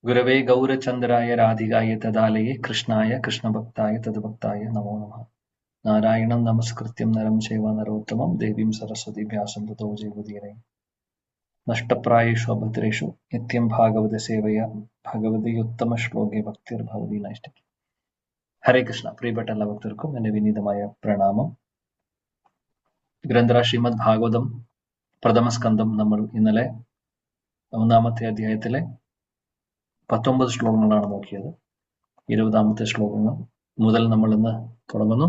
ഗുരവേ ഗൗരചന്ദ്രായ രാധികായ തദാലയേ കൃഷ്ണായ കൃഷ്ണഭക്തായ തദ്ഭക്തായ നമോ നമഃ. നാരായണം നമസ്കൃത്യം നരം ചൈവ നരോത്തമം ദേവീം സരസ്വതി വ്യാസം തതോ ജയമുദീരേ. നഷ്ടപ്രായേഷു അഭദ്രേഷു നിത്യം ഭാഗവത സേവയ ഭഗവതി ഉത്തമ ശ്ലോകേ ഭക്തിർഭവതി നൈഷ്ഠികി. ഹരേ കൃഷ്ണ. പ്രിയപ്പെട്ട എല്ലാ ഭക്തർക്കും എന്റെ വിനീതമായ പ്രണാമം. ഗ്രന്ഥ ശ്രീമദ് ഭാഗവതം പ്രഥമസ്കന്ധം നമ്മൾ ഇന്നലെ 1-ാമത്തെ അധ്യായത്തിലെ 19 ശ്ലോകങ്ങളാണ് നോക്കിയത്. 20-ാമത്തെ ശ്ലോകങ്ങൾ മുതൽ നമ്മൾ ഇന്ന് തുടങ്ങുന്നു.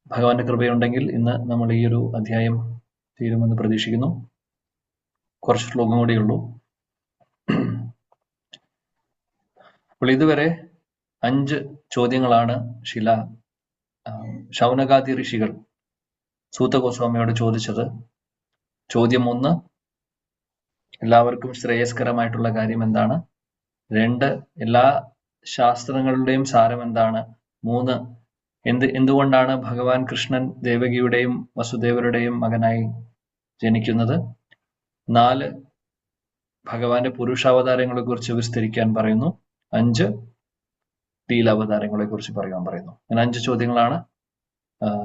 ഭഗവാന്റെ കൃപയുണ്ടെങ്കിൽ ഇന്ന് നമ്മൾ ഈ ഒരു അധ്യായം തീരുമെന്ന് പ്രതീക്ഷിക്കുന്നു. കുറച്ച് ശ്ലോകം കൂടിയുള്ളൂ. അപ്പോൾ ഇതുവരെ 5 ചോദ്യങ്ങളാണ് ശൗനകാദി ഋഷികൾ സൂത ഗോസ്വാമിയോട് ചോദിച്ചത്. ചോദ്യം 1, എല്ലാവർക്കും ശ്രേയസ്കരമായിട്ടുള്ള കാര്യം എന്താണ്? 2, എല്ലാ ശാസ്ത്രങ്ങളുടെയും സാരം എന്താണ്? 3, എന്തുകൊണ്ടാണ് ഭഗവാൻ കൃഷ്ണൻ ദേവകിയുടെയും വസുദേവരുടെയും മകനായി ജനിക്കുന്നത്? 4, ഭഗവാന്റെ പുരുഷാവതാരങ്ങളെ കുറിച്ച് വിസ്തരിക്കാൻ പറയുന്നു. 5, ലീലാവതാരങ്ങളെ കുറിച്ച് പറയാൻ പറയുന്നു. അങ്ങനെ 5 ചോദ്യങ്ങളാണ്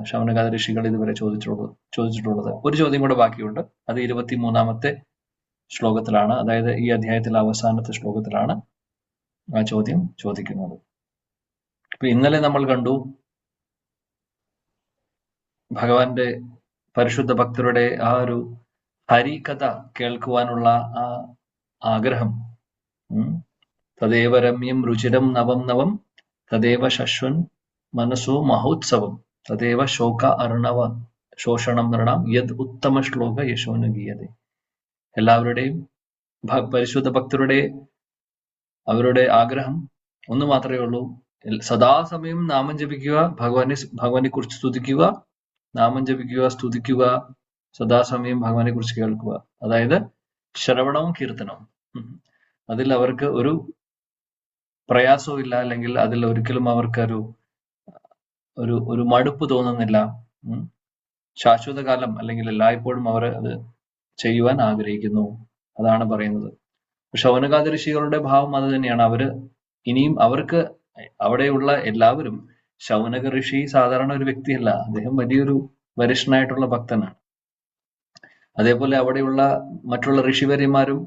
ശൗനകാദി ഋഷികൾ ഇതുവരെ ചോദിച്ചിട്ടുള്ളത്. ഒരു ചോദ്യം കൂടെ ബാക്കിയുണ്ട്. അത് 23-ാമത്തെ ശ്ലോകത്തിലാണ്, അതായത് ഈ അധ്യായത്തിലെ അവസാനത്തെ ശ്ലോകത്തിലാണ് ആ ചോദ്യം ചോദിക്കുന്നത്. ഇപ്പൊ ഇന്നലെ നമ്മൾ കണ്ടു ഭഗവാന്റെ പരിശുദ്ധ ഭക്തരുടെ ആ ഒരു ഹരികഥ കേൾക്കുവാനുള്ള ആ ആഗ്രഹം. തദേവ രമ്യം രുചിരം നവം നവം തദേവ ശശ്വൻ മനസ്സു മഹോത്സവം തദേവ ശോക അർണവ ശോഷണം നൃണാം യദ് ഉത്തമ ശ്ലോക യശോന ഗീയതേ. എല്ലാവരുടെയും പരിശുദ്ധ ഭക്തരുടെ അവരുടെ ആഗ്രഹം ഒന്ന് മാത്രമേ ഉള്ളൂ. സദാസമയം നാമം ജപിക്കുക, ഭഗവാനെ കുറിച്ച് സ്തുതിക്കുക, നാമം ജപിക്കുക, സ്തുതിക്കുക, സദാസമയം ഭഗവാനെ കുറിച്ച് കേൾക്കുക. അതായത് ശ്രവണവും കീർത്തനവും. അതിൽ അവർക്ക് ഒരു പ്രയാസവും ഇല്ല, അല്ലെങ്കിൽ അതിൽ ഒരിക്കലും അവർക്ക് ഒരു മടുപ്പ് തോന്നുന്നില്ല. ശാശ്വതകാലം അല്ലെങ്കിൽ എല്ലായ്പ്പോഴും അവർ അത് ചെയ്യുവാൻ ആഗ്രഹിക്കുന്നു. അതാണ് പറയുന്നത്. ശൗനകാദി ഋഷികളുടെ ഭാവം അത് തന്നെയാണ്. ഇനിയും അവർക്ക് അവിടെയുള്ള എല്ലാവരും, ശൗനക ഋഷി സാധാരണ ഒരു വ്യക്തിയല്ല, അദ്ദേഹം വലിയൊരു വരിഷ്ഠനായിട്ടുള്ള ഭക്തനാണ്. അതേപോലെ അവിടെയുള്ള മറ്റുള്ള ഋഷിവര്യന്മാരും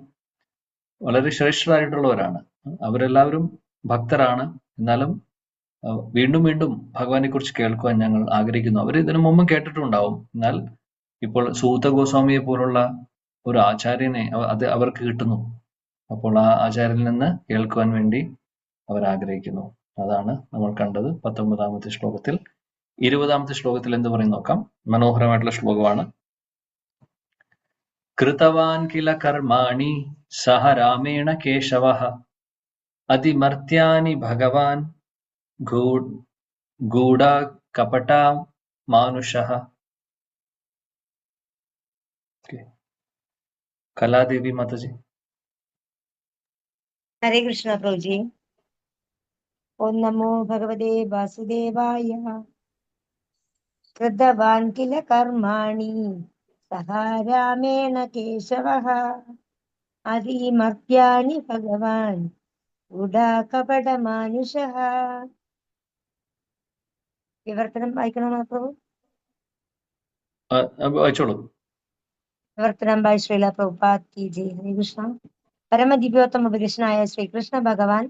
വളരെ ശ്രേഷ്ഠരായിട്ടുള്ളവരാണ്. അവരെല്ലാവരും ഭക്തരാണ്. എന്നാലും വീണ്ടും വീണ്ടും ഭഗവാനെ കുറിച്ച് കേൾക്കുവാൻ ഞങ്ങൾ ആഗ്രഹിക്കുന്നു. അവർ ഇതിനു മുമ്പും കേട്ടിട്ടുണ്ടാവും. എന്നാൽ ഇപ്പോൾ സൂത ഗോസ്വാമിയെ പോലുള്ള ഒരു ആചാര്യനെ അത് അവർക്ക് കിട്ടുന്നു. അപ്പോൾ ആ ആചാര്യനിൽ നിന്ന് കേൾക്കുവാൻ വേണ്ടി അവർ ആഗ്രഹിക്കുന്നു. അതാണ് നമ്മൾ കണ്ടത് 19-ാമത്തെ ശ്ലോകത്തിൽ. 20-ാമത്തെ ശ്ലോകത്തിൽ എന്ത് പറയും നോക്കാം. മനോഹരമായിട്ടുള്ള ശ്ലോകമാണ്. കൃതവാൻ കില കർമാണി സഹ രാമേണ കേശവഃ അതിമർത്യാനി ഭഗവാൻ ഗൂഢാ കപടാ മാനുഷഃ. കലാദേവി മാതാജി. ഹരേ കൃഷ്ണ പ്രഭുജി. ഓം നമോ ഭഗവതേ വാസുദേവായ. കൃതവാൻ കില കർമാണി സഹ രാമേണ കേശവഃ അതിമർത്യാനി ഭഗവാൻ ഗൂഢാ കപട മാനുഷഃ. വിവർത്തനം വായിക്കണോ പ്രഭു? വിവർത്തനം ബൈ ശ്രീല പ്രഭുപാദ് കി ജയ്. ഹരേ കൃഷ്ണ. പരമദിവ്യോത്തമ പുരുഷനായ ശ്രീകൃഷ്ണ ഭഗവാൻ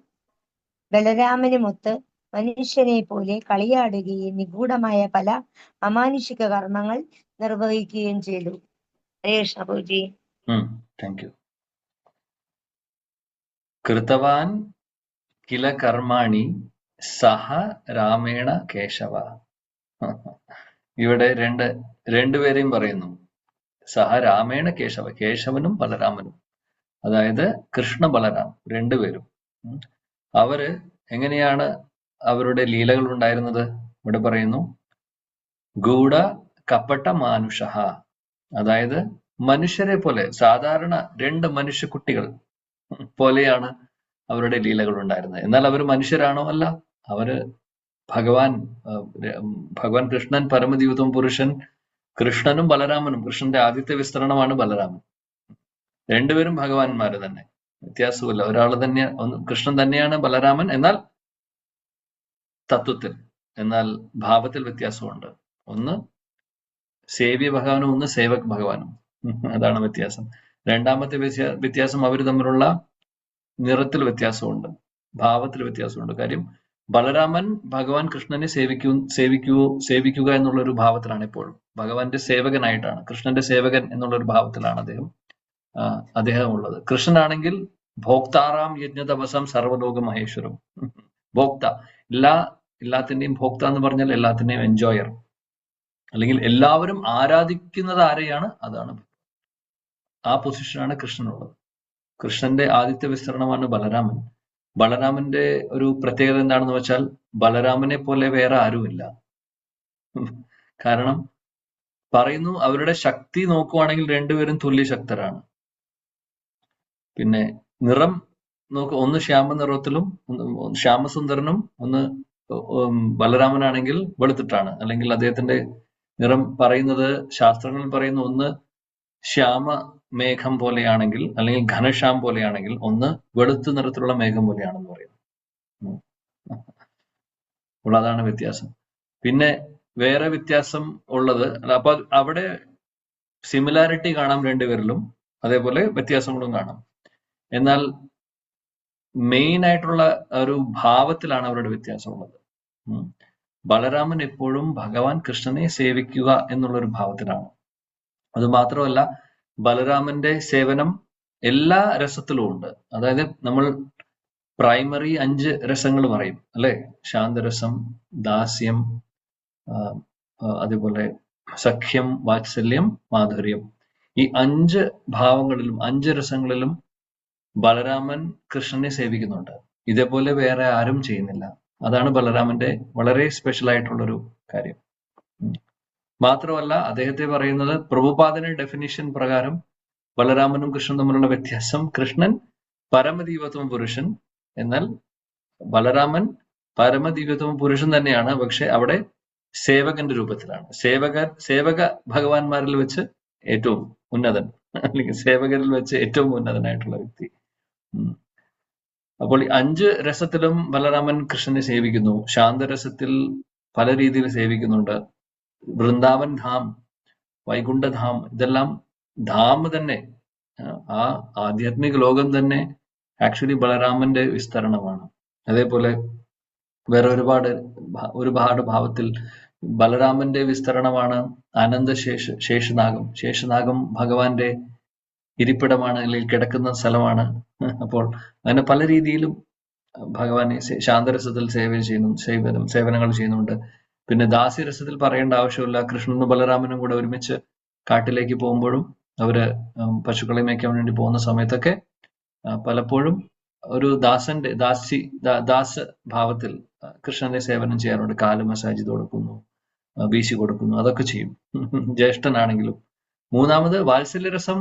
ബലരാമനുമൊത്ത് മനുഷ്യനെ പോലെ കളിയാടുകയും നിഗൂഢമായ പല അമാനുഷിക കർമ്മങ്ങൾ നിർവഹിക്കുകയും ചെയ്തു. ഹരേ കൃഷ്ണ പ്രഭുജി. കൃതവാൻ കില കർമാണി സഹ രാമേണ കേശവ. ഇവിടെ രണ്ടുപേരെയും പറയുന്നു. സഹ രാമേണ കേശവ, കേശവനും ബലരാമനും, അതായത് കൃഷ്ണ ബലരാം രണ്ടുപേരും. അവര് എങ്ങനെയാണ് അവരുടെ ലീലകൾ ഉണ്ടായിരുന്നത്? ഇവിടെ പറയുന്നു ഗൂഢ കപട മാനുഷഃ, അതായത് മനുഷ്യരെ പോലെ, സാധാരണ 2 മനുഷ്യക്കുട്ടികൾ പോലെയാണ് അവരുടെ ലീലകൾ ഉണ്ടായിരുന്നത്. എന്നാൽ അവർ മനുഷ്യരാണോ? അല്ല. അവര് ഭഗവാൻ കൃഷ്ണൻ, പരമദിവ്യോത്തമ പുരുഷൻ കൃഷ്ണനും ബലരാമനും, കൃഷ്ണന്റെ ആദ്യത്തെ വിസ്തരണമാണ് ബലരാമൻ. രണ്ടുപേരും ഭഗവാന്മാര് തന്നെ. വ്യത്യാസമില്ല. ഒരാൾ തന്നെ, കൃഷ്ണൻ തന്നെയാണ് ബലരാമൻ, എന്നാൽ തത്വത്തിൽ, എന്നാൽ ഭാവത്തിൽ വ്യത്യാസമുണ്ട്. ഒന്ന് സേവ്യ ഭഗവാനും ഒന്ന് സേവക് ഭഗവാനും. അതാണ് വ്യത്യാസം. രണ്ടാമത്തെ വ്യത്യാസം അവർ തമ്മിലുള്ള നിറത്തിൽ വ്യത്യാസമുണ്ട്, ഭാവത്തിൽ വ്യത്യാസമുണ്ട്. കാര്യം ബലരാമൻ ഭഗവാൻ കൃഷ്ണനെ സേവിക്കുക എന്നുള്ള ഒരു ഭാവത്തിലാണ് എപ്പോഴും. ഭഗവാന്റെ സേവകനായിട്ടാണ്, കൃഷ്ണന്റെ സേവകൻ എന്നുള്ള ഒരു ഭാവത്തിലാണ് അദ്ദേഹം ഉള്ളത്. കൃഷ്ണനാണെങ്കിൽ ഭോക്താറാം യജ്ഞതപസം സർവലോക മഹേശ്വരം. ഭോക്ത, എല്ലാത്തിന്റെയും ഭോക്ത എന്ന് പറഞ്ഞാൽ എല്ലാത്തിന്റെയും എൻജോയർ, അല്ലെങ്കിൽ എല്ലാവരും ആരാധിക്കുന്നത് ആരെയാണ്, അതാണ്. ആ പൊസിഷനാണ് കൃഷ്ണനുള്ളത്. കൃഷ്ണന്റെ ആദിത്യ വിസ്തരണമാണ് ബലരാമൻ. ബലരാമന്റെ ഒരു പ്രത്യേകത എന്താണെന്ന് വെച്ചാൽ ബലരാമനെ പോലെ വേറെ ആരുമില്ല. കാരണം പറയുന്നു, അവരുടെ ശക്തി നോക്കുവാണെങ്കിൽ രണ്ടുപേരും തുല്യശക്തരാണ്. പിന്നെ നിറം ഒന്ന് ശ്യാമ നിറത്തിലും, ശ്യാമസുന്ദരനും, ഒന്ന് ബലരാമനാണെങ്കിൽ വെളുത്തിട്ടാണ്. അല്ലെങ്കിൽ അദ്ദേഹത്തിന്റെ നിറം പറയുന്നത്, ശാസ്ത്രങ്ങളിൽ പറയുന്നു, ഒന്ന് ശ്യാമ മേഘം പോലെയാണെങ്കിൽ, അല്ലെങ്കിൽ ഘനശ്യാം പോലെയാണെങ്കിൽ, ഒന്ന് വെളുത്ത നിറത്തിലുള്ള മേഘം പോലെയാണെന്ന് പറയുന്നു. അപ്പോൾ അതാണ് വ്യത്യാസം. പിന്നെ വേറെ വ്യത്യാസം ഉള്ളത്, അപ്പൊ അവിടെ സിമിലാരിറ്റി കാണാം രണ്ടുപേരിലും, അതേപോലെ വ്യത്യാസങ്ങളും കാണാം. എന്നാൽ മെയിൻ ആയിട്ടുള്ള ഒരു ഭാവത്തിലാണ് അവരുടെ വ്യത്യാസമുള്ളത്. ബലരാമൻ എപ്പോഴും ഭഗവാൻ കൃഷ്ണനെ സേവിക്കുക എന്നുള്ളൊരു ഭാവത്തിലാണ്. അത് മാത്രമല്ല, ബലരാമന്റെ സേവനം എല്ലാ രസത്തിലും ഉണ്ട്. അതായത് നമ്മൾ പ്രൈമറി 5 രസങ്ങൾ പറയും അല്ലെ, ശാന്തരസം, ദാസ്യം, അതേപോലെ സഖ്യം, വാത്സല്യം, മാധുര്യം. ഈ 5 ഭാവങ്ങളിലും 5 രസങ്ങളിലും ബലരാമൻ കൃഷ്ണനെ സേവിക്കുന്നുണ്ട്. ഇതേപോലെ വേറെ ആരും ചെയ്യുന്നില്ല. അതാണ് ബലരാമന്റെ വളരെ സ്പെഷ്യൽ ആയിട്ടുള്ളൊരു കാര്യം. മാത്രമല്ല, അദ്ദേഹത്തെ പറയുന്നത്, പ്രഭുപാദന്റെ ഡെഫിനിഷൻ പ്രകാരം ബലരാമനും കൃഷ്ണനും തമ്മിലുള്ള വ്യത്യാസം, കൃഷ്ണൻ പരമദീവത്വം പുരുഷൻ, എന്നാൽ ബലരാമൻ പരമദീവത്വം പുരുഷൻ തന്നെയാണ്, പക്ഷെ അവിടെ സേവകന്റെ രൂപത്തിലാണ്. സേവക ഭഗവാന്മാരിൽ വെച്ച് ഏറ്റവും ഉന്നതൻ, അല്ലെങ്കിൽ സേവകരിൽ വെച്ച് ഏറ്റവും ഉന്നതനായിട്ടുള്ള വ്യക്തി. അപ്പോൾ ഈ 5 രസത്തിലും ബലരാമൻ കൃഷ്ണനെ സേവിക്കുന്നു. ശാന്തരസത്തിൽ പല രീതിയിൽ സേവിക്കുന്നുണ്ട്. വൃന്ദാവൻ ധാം, വൈകുണ്ഠധാം, ഇതെല്ലാം ധാം തന്നെ, ആ ആധ്യാത്മിക ലോകം തന്നെ ആക്ച്വലി ബലരാമന്റെ വിസ്തരണമാണ്. അതേപോലെ വേറെ ഒരുപാട് ഭാവത്തിൽ ബലരാമന്റെ വിസ്തരണമാണ് ശേഷനാഗം. ശേഷനാഗം ഭഗവാന്റെ ഇരിപ്പിടമാണ്, അല്ലെങ്കിൽ കിടക്കുന്ന സ്ഥലമാണ്. അപ്പോൾ അങ്ങനെ പല രീതിയിലും ഭഗവാനെ ശാന്തരസത്തിൽ സേവനങ്ങൾ ചെയ്യുന്നുണ്ട്. പിന്നെ ദാസ്യരസത്തിൽ പറയേണ്ട ആവശ്യമില്ല. കൃഷ്ണനും ബലരാമനും കൂടെ ഒരുമിച്ച് കാട്ടിലേക്ക് പോകുമ്പോഴും, അവര് പശുക്കളെ മേയ്ക്കാൻ വേണ്ടി പോകുന്ന സമയത്തൊക്കെ പലപ്പോഴും ഒരു ദാസ ഭാവത്തിൽ കൃഷ്ണന്റെ സേവനം ചെയ്യാറുണ്ട്. കാല് മസാജ് ചെയ്ത് കൊടുക്കുന്നു, വീശി കൊടുക്കുന്നു, അതൊക്കെ ചെയ്യും, ജ്യേഷ്ഠനാണെങ്കിലും. മൂന്നാമത് വാത്സല്യരസം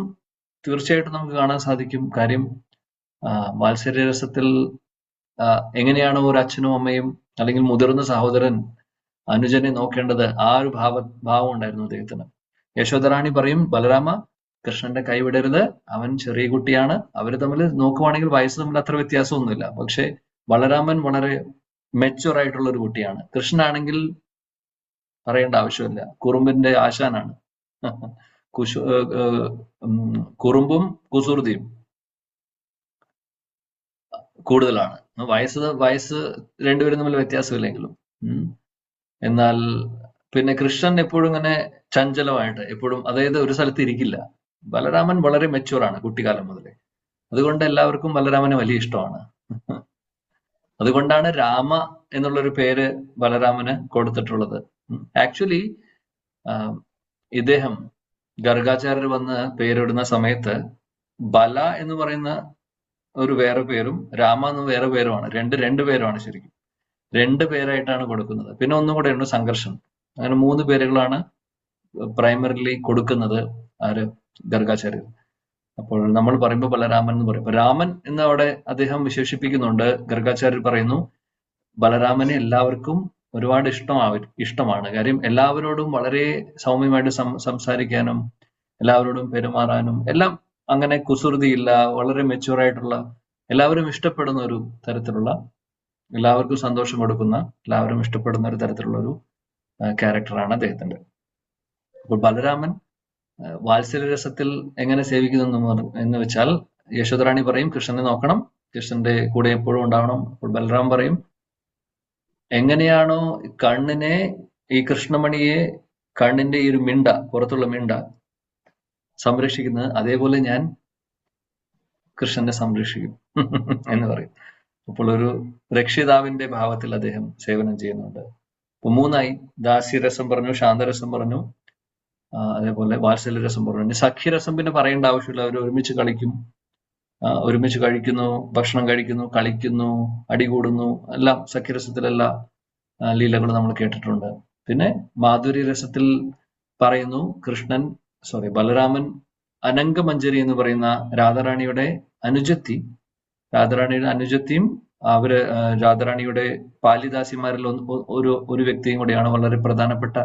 തീർച്ചയായിട്ടും നമുക്ക് കാണാൻ സാധിക്കും. കാര്യം വാത്സല്യരസത്തിൽ എങ്ങനെയാണോ ഒരു അച്ഛനും അമ്മയും അല്ലെങ്കിൽ മുതിർന്ന സഹോദരൻ അനുജനെ നോക്കേണ്ടത്, ആ ഒരു ഭാവം ഉണ്ടായിരുന്നു അദ്ദേഹത്തിന്. യശോദറാണി പറയും, ബലരാമ, കൃഷ്ണന്റെ കൈവിടരുത്, അവൻ ചെറിയ കുട്ടിയാണ്. അവര് തമ്മിൽ നോക്കുവാണെങ്കിൽ വയസ്സ് തമ്മിൽ അത്ര വ്യത്യാസമൊന്നുമില്ല. പക്ഷെ ബലരാമൻ വളരെ മെച്ചുവർ ആയിട്ടുള്ള ഒരു കുട്ടിയാണ്. കൃഷ്ണനാണെങ്കിൽ പറയേണ്ട ആവശ്യമില്ല, കുറുമ്പിന്റെ ആശാനാണ്. കുറുമ്പും കുസൃതിയും കൂടുതലാണ്. വയസ്സ് രണ്ടുപേരും തമ്മിൽ വ്യത്യാസമില്ലെങ്കിലും. എന്നാൽ പിന്നെ കൃഷ്ണൻ എപ്പോഴും ഇങ്ങനെ ചഞ്ചലമായിട്ട് എപ്പോഴും, അതായത് ഒരു സ്ഥലത്ത് ഇരിക്കില്ല. ബലരാമൻ വളരെ മെച്ചുവർ ആണ് കുട്ടിക്കാലം മുതലേ. അതുകൊണ്ട് എല്ലാവർക്കും ബലരാമനെ വലിയ ഇഷ്ടമാണ്. അതുകൊണ്ടാണ് രാമ എന്നുള്ളൊരു പേര് ബലരാമന് കൊടുത്തിട്ടുള്ളത്. ആക്ച്വലി ഇദ്ദേഹം ഗർഗാചാര്യർ വന്ന് പേരിടുന്ന സമയത്ത് ബല എന്ന് പറയുന്ന ഒരു വേറെ പേരും രാമ എന്ന് വേറെ പേരുമാണ്. രണ്ട് പേരുമാണ് ശരിക്കും. 2 പേരായിട്ടാണ് കൊടുക്കുന്നത്. പിന്നെ ഒന്നും കൂടെ ഉണ്ട്, സംഘർഷം. അങ്ങനെ 3 പേരുകളാണ് പ്രൈമറിലി കൊടുക്കുന്നത് ആര്, ഗർഗാചാര്യർ. അപ്പോൾ നമ്മൾ പറയുമ്പോൾ ബലരാമൻ എന്ന് പറയും. രാമൻ എന്ന് അവിടെ അദ്ദേഹം വിശേഷിപ്പിക്കുന്നുണ്ട്. ഗർഗാചാര്യർ പറയുന്നു, ബലരാമനെ എല്ലാവർക്കും ഒരുപാട് ഇഷ്ടമാണ്. കാര്യം എല്ലാവരോടും വളരെ സൗമ്യമായിട്ട് സംസാരിക്കാനും എല്ലാവരോടും പെരുമാറാനും എല്ലാം അങ്ങനെ കുസൃതിയില്ല, വളരെ മെച്യൂർ ആയിട്ടുള്ള, എല്ലാവരും ഇഷ്ടപ്പെടുന്ന ഒരു തരത്തിലുള്ള, എല്ലാവർക്കും സന്തോഷം കൊടുക്കുന്ന, എല്ലാവരും ഇഷ്ടപ്പെടുന്ന ഒരു തരത്തിലുള്ള ഒരു ക്യാരക്ടറാണ് അദ്ദേഹത്തിന്റെ. അപ്പോൾ ബലരാമൻ വാത്സല്യരസത്തിൽ എങ്ങനെ സേവിക്കുന്നു എന്ന് വെച്ചാൽ, യശോദറാണി പറയും കൃഷ്ണനെ നോക്കണം, കൃഷ്ണന്റെ കൂടെ എപ്പോഴും ഉണ്ടാവണം. അപ്പോൾ ബലറാം പറയും, എങ്ങനെയാണോ കണ്ണിനെ, ഈ കൃഷ്ണമണിയെ, കണ്ണിന്റെ ഈ ഒരു മിണ്ട, പുറത്തുള്ള മിണ്ട സംരക്ഷിക്കുന്നത്, അതേപോലെ ഞാൻ കൃഷ്ണനെ സംരക്ഷിക്കും എന്ന് പറയും. അപ്പോൾ ഒരു രക്ഷിതാവിന്റെ ഭാവത്തിൽ അദ്ദേഹം സേവനം ചെയ്യുന്നുണ്ട്. അപ്പൊ മൂന്നായി, ദാസ്യരസം പറഞ്ഞു, ശാന്തരസം പറഞ്ഞു, അതേപോലെ വാത്സല്യരസം പറഞ്ഞു. സഖ്യരസം പിന്നെ പറയേണ്ട ആവശ്യമില്ല, അവർ ഒരുമിച്ച് കളിക്കും, ഒരുമിച്ച് കഴിക്കുന്നു, ഭക്ഷണം കഴിക്കുന്നു, കളിക്കുന്നു, അടികൂടുന്നു, എല്ലാം സഖ്യരസത്തിലെല്ലാ ലീലകളും നമ്മൾ കേട്ടിട്ടുണ്ട്. പിന്നെ മാധുര്യ രസത്തിൽ പറയുന്നു, ബലരാമൻ അനംഗമഞ്ജരി എന്ന് പറയുന്ന രാധാറാണിയുടെ അനുജത്തിയും രാധാറാണിയുടെ പാലിദാസിമാരിൽ ഒരു വ്യക്തിയും കൂടിയാണ്. വളരെ പ്രധാനപ്പെട്ട